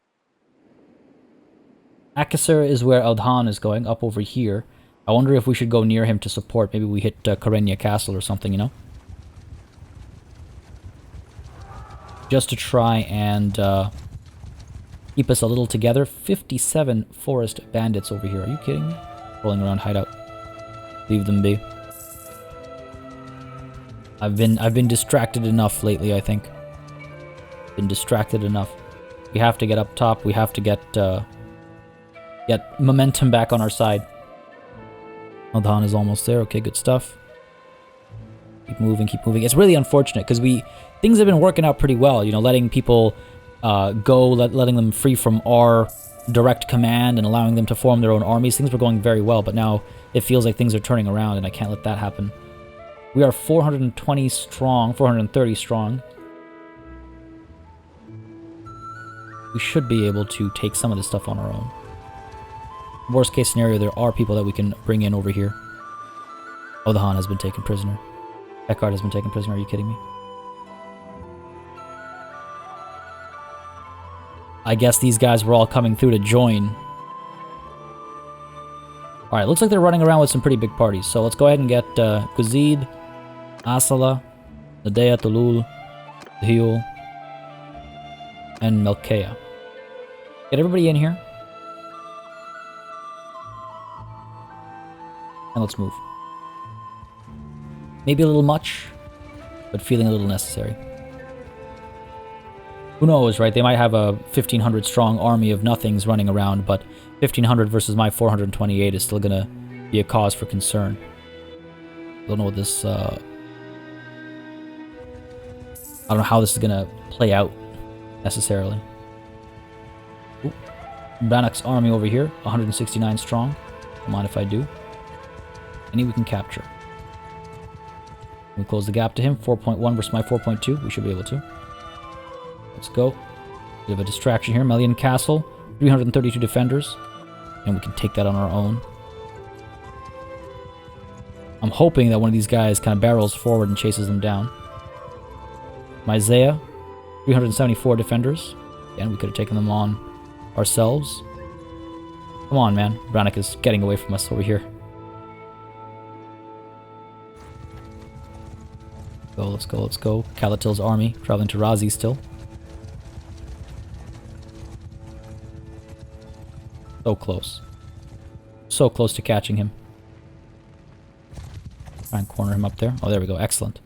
Akasur is where Aldhan is going, up over here. I wonder if we should go near him to support. Maybe we hit Karenia Castle or something, you know? Just to try and keep us a little together. 57 forest bandits over here. Are you kidding me? Rolling around hideout. Leave them be. I've been distracted enough lately, I think. Been distracted enough. We have to get up top. We have to get momentum back on our side. Aldhan is almost there. Okay, good stuff. Keep moving, keep moving. It's really unfortunate because things have been working out pretty well. You know, letting people go, letting them free from our direct command and allowing them to form their own armies. Things were going very well, but now it feels like things are turning around and I can't let that happen. We are 420 strong, 430 strong. We should be able to take some of this stuff on our own. Worst case scenario, there are people that we can bring in over here. Oh, the Han has been taken prisoner. Eckhart has been taken prisoner. Are you kidding me? I guess these guys were all coming through to join. Alright, looks like they're running around with some pretty big parties. So let's go ahead and get Guzid, Asala, Nadea, Tulul, Hiul, and Melkea. Get everybody in here. And let's move. Maybe a little much, but feeling a little necessary. Who knows, right? They might have a 1,500 strong army of nothings running around, but 1,500 versus my 428 is still gonna be a cause for concern. Don't know what this, I don't know how this is gonna play out, necessarily. Ooh. Bannock's army over here, 169 strong. Don't mind if I do. Any we can capture. We close the gap to him, 4.1 versus my 4.2. We should be able to. Let's go. We have a distraction here. Melian Castle, 332 defenders. And we can take that on our own. I'm hoping that one of these guys kind of barrels forward and chases them down. Myzea, 374 defenders. Again, we could have taken them on ourselves. Come on, man. Brannick is getting away from us over here. Go, let's go, let's go. Calatil's army, traveling to Razi still. So close. So close to catching him. Try and corner him up there. Oh, there we go. Excellent.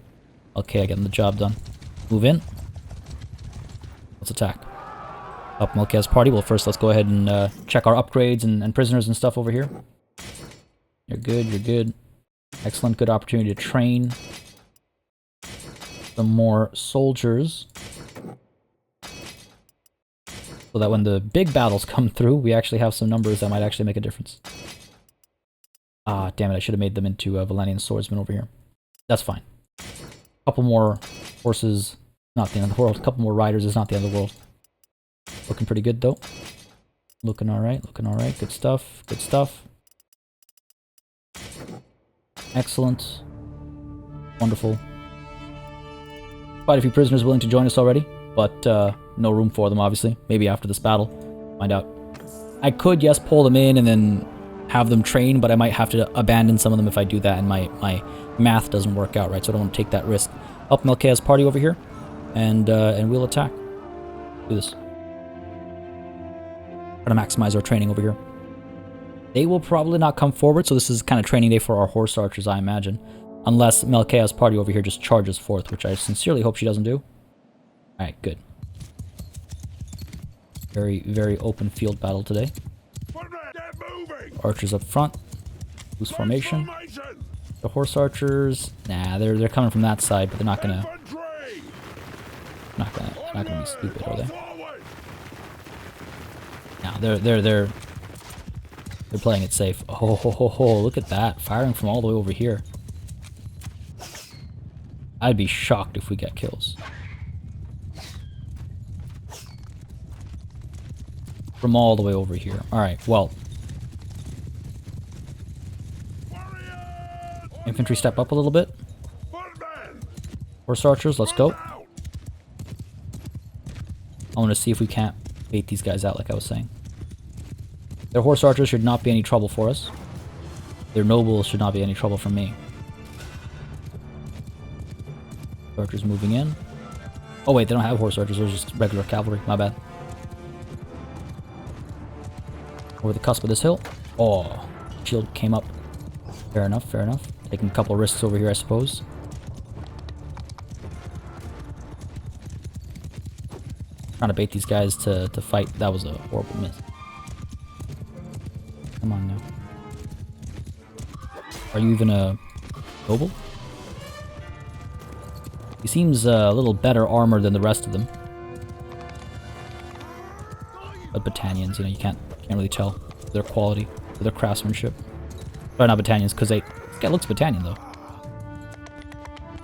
Okay, getting the job done. Move in. Let's attack. Up Melkea's party. Well, first let's go ahead and check our upgrades and prisoners and stuff over here. You're good, you're good. Excellent, good opportunity to train some more soldiers. So that when the big battles come through, we actually have some numbers that might actually make a difference. Ah, damn it, I should have made them into Valenian swordsmen over here. That's fine. A couple more horses, not the end of the world. A couple more riders is not the end of the world. Looking pretty good, though. Looking alright, looking alright. Good stuff, good stuff. Excellent. Wonderful. Quite a few prisoners willing to join us already, but no room for them, obviously. Maybe after this battle. Find out. I could, yes, pull them in and then have them train, but I might have to abandon some of them if I do that, and my math doesn't work out, right? So I don't want to take that risk. Up Melkea's party over here, and we'll attack. Do this. Try to maximize our training over here. They will probably not come forward, so this is kind of training day for our horse archers, I imagine. Unless Melkea's party over here just charges forth, which I sincerely hope she doesn't do. Alright, good. Very, very open field battle today. Archers up front. Loose formation. The horse archers, nah, they're coming from that side, but they're not gonna be stupid, are they? No, they're playing it safe. Oh, ho, ho, ho, look at that, firing from all the way over here. I'd be shocked if we get kills. From all the way over here. Alright, well. Infantry step up a little bit. Horse archers, let's go. I want to see if we can't bait these guys out like I was saying. Their horse archers should not be any trouble for us. Their nobles should not be any trouble for me. Archers moving in. Oh wait, they don't have horse archers, they're just regular cavalry, my bad. Over the cusp of this hill. Oh, shield came up. Fair enough, fair enough. Taking a couple risks over here, I suppose. Trying to bait these guys to fight. That was a horrible miss. Come on now. Are you even a noble? He seems a little better armored than the rest of them. But battalions, you know, you can't really tell their quality, their craftsmanship. Sorry, not battalions, because this guy looks battalion though.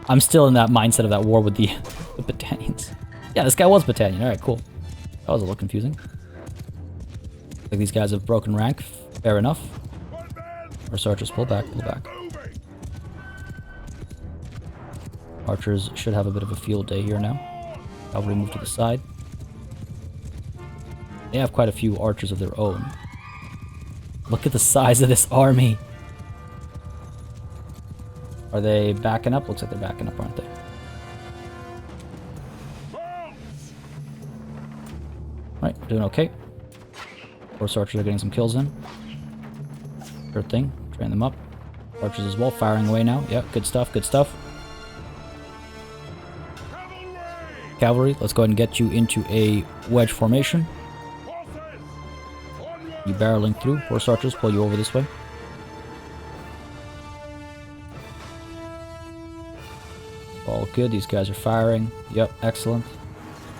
I'm still in that mindset of that war with the battalions. Yeah, this guy was battalion. Alright, cool. That was a little confusing. Like these guys have broken rank. Fair enough. Horse archers, pull back, pull back. Archers should have a bit of a field day here now. Cavalry move to the side. They have quite a few archers of their own. Look at the size of this army. Are they backing up? Looks like they're backing up, aren't they? Alright, we're doing okay. Horse archers are getting some kills in. Third thing, train them up. Archers as well, firing away now. Yeah, good stuff, good stuff. Cavalry, let's go ahead and get you into a wedge formation. You barreling through. Horse archers, pull you over this way. All good, these guys are firing. Yep, excellent.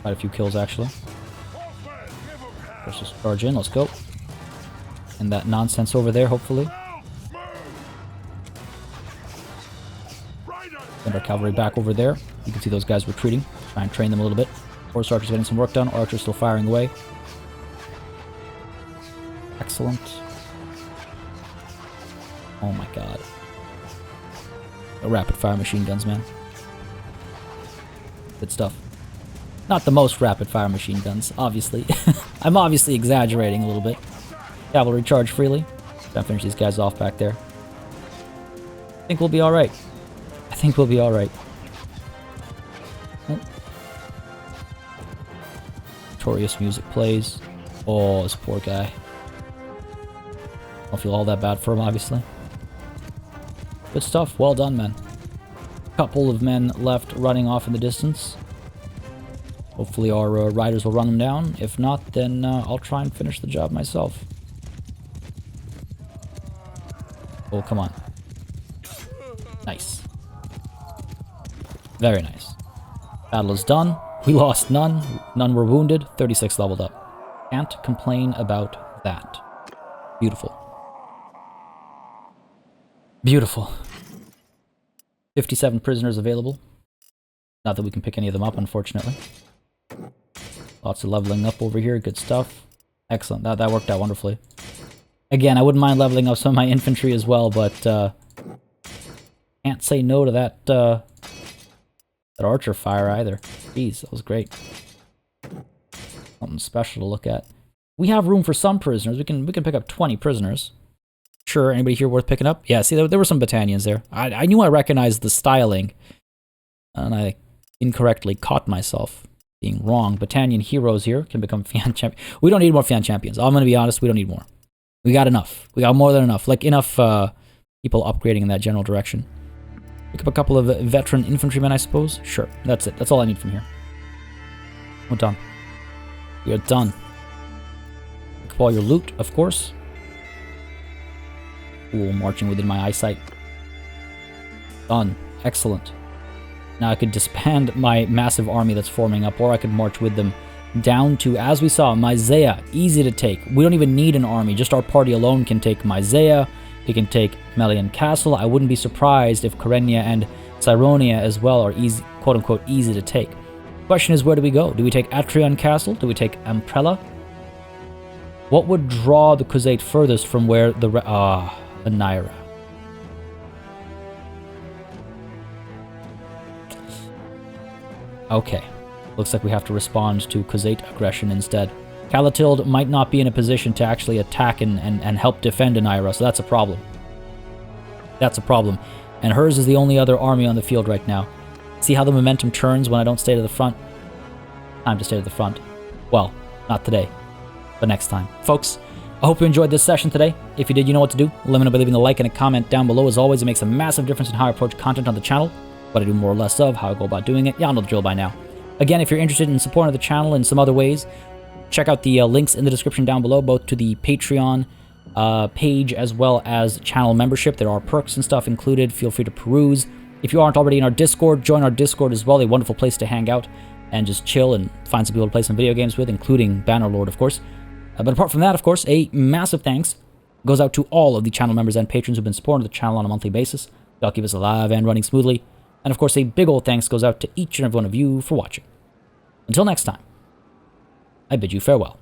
Quite a few kills actually. Let's just charge in, let's go. And that nonsense over there, hopefully. Send our cavalry back over there. You can see those guys retreating. Try and train them a little bit. Horse archers getting some work done. Archers still firing away. Excellent. Oh my god. The rapid fire machine guns, man. Good stuff. Not the most rapid fire machine guns, obviously. I'm obviously exaggerating a little bit. Cavalry charge freely. Gotta finish these guys off back there. I think we'll be alright. I think we'll be alright. Oh. Victorious music plays. Oh, this poor guy. I don't feel all that bad for him, obviously. Good stuff. Well done, man. Couple of men left running off in the distance. Hopefully our riders will run them down. If not, then I'll try and finish the job myself. Oh, come on. Nice. Very nice. Battle is done. We lost none. None were wounded. 36 leveled up. Can't complain about that. Beautiful. Beautiful. 57 prisoners available. Not that we can pick any of them up, unfortunately. Lots of leveling up over here. Good stuff. Excellent. That worked out wonderfully. Again, I wouldn't mind leveling up some of my infantry as well, but can't say no to that archer fire either. Jeez, that was great. Something special to look at. We have room for some prisoners. We can pick up 20 prisoners. Sure, anybody here worth picking up? Yeah, see, there were some battalions there. I knew I recognized the styling, and I incorrectly caught myself being wrong. Battalion heroes here can become Fian champions. We don't need more Fian champions. I'm going to be honest, we don't need more. We got enough. We got more than enough. Like, enough people upgrading in that general direction. Pick up a couple of veteran infantrymen, I suppose. Sure, that's it. That's all I need from here. We're done. We are done. up all your loot, of course. Cool, marching within my eyesight. Done. Excellent. Now I could disband my massive army that's forming up, or I could march with them down to, as we saw, Myzea. Easy to take. We don't even need an army. Just our party alone can take Myzea. He can take Melian Castle. I wouldn't be surprised if Kyrenia and Cyronia as well are easy, quote-unquote, easy to take. Question is, where do we go? Do we take Atrion Castle? Do we take Amprella? What would draw the Crusade furthest from where the Naira. Okay. Looks like we have to respond to Khuzait aggression instead. Calatilde might not be in a position to actually attack and help defend Naira, so that's a problem. That's a problem. And hers is the only other army on the field right now. See how the momentum turns when I don't stay to the front? Time to stay to the front. Well, not today, but next time. Folks, I hope you enjoyed this session today. If you did, you know what to do. Let me know by leaving a like and a comment down below. As always, it makes a massive difference in how I approach content on the channel, what I do more or less of, how I go about doing it. Y'all know the drill by now. Again, if you're interested in supporting the channel in some other ways, check out the links in the description down below, both to the Patreon page as well as channel membership. There are perks and stuff included. Feel free to peruse. If you aren't already in our Discord, join our Discord as well. A wonderful place to hang out and just chill and find some people to play some video games with, including Bannerlord, of course. But apart from that, of course, a massive thanks goes out to all of the channel members and patrons who've been supporting the channel on a monthly basis. Y'all keep us alive and running smoothly. And of course, a big old thanks goes out to each and every one of you for watching. Until next time, I bid you farewell.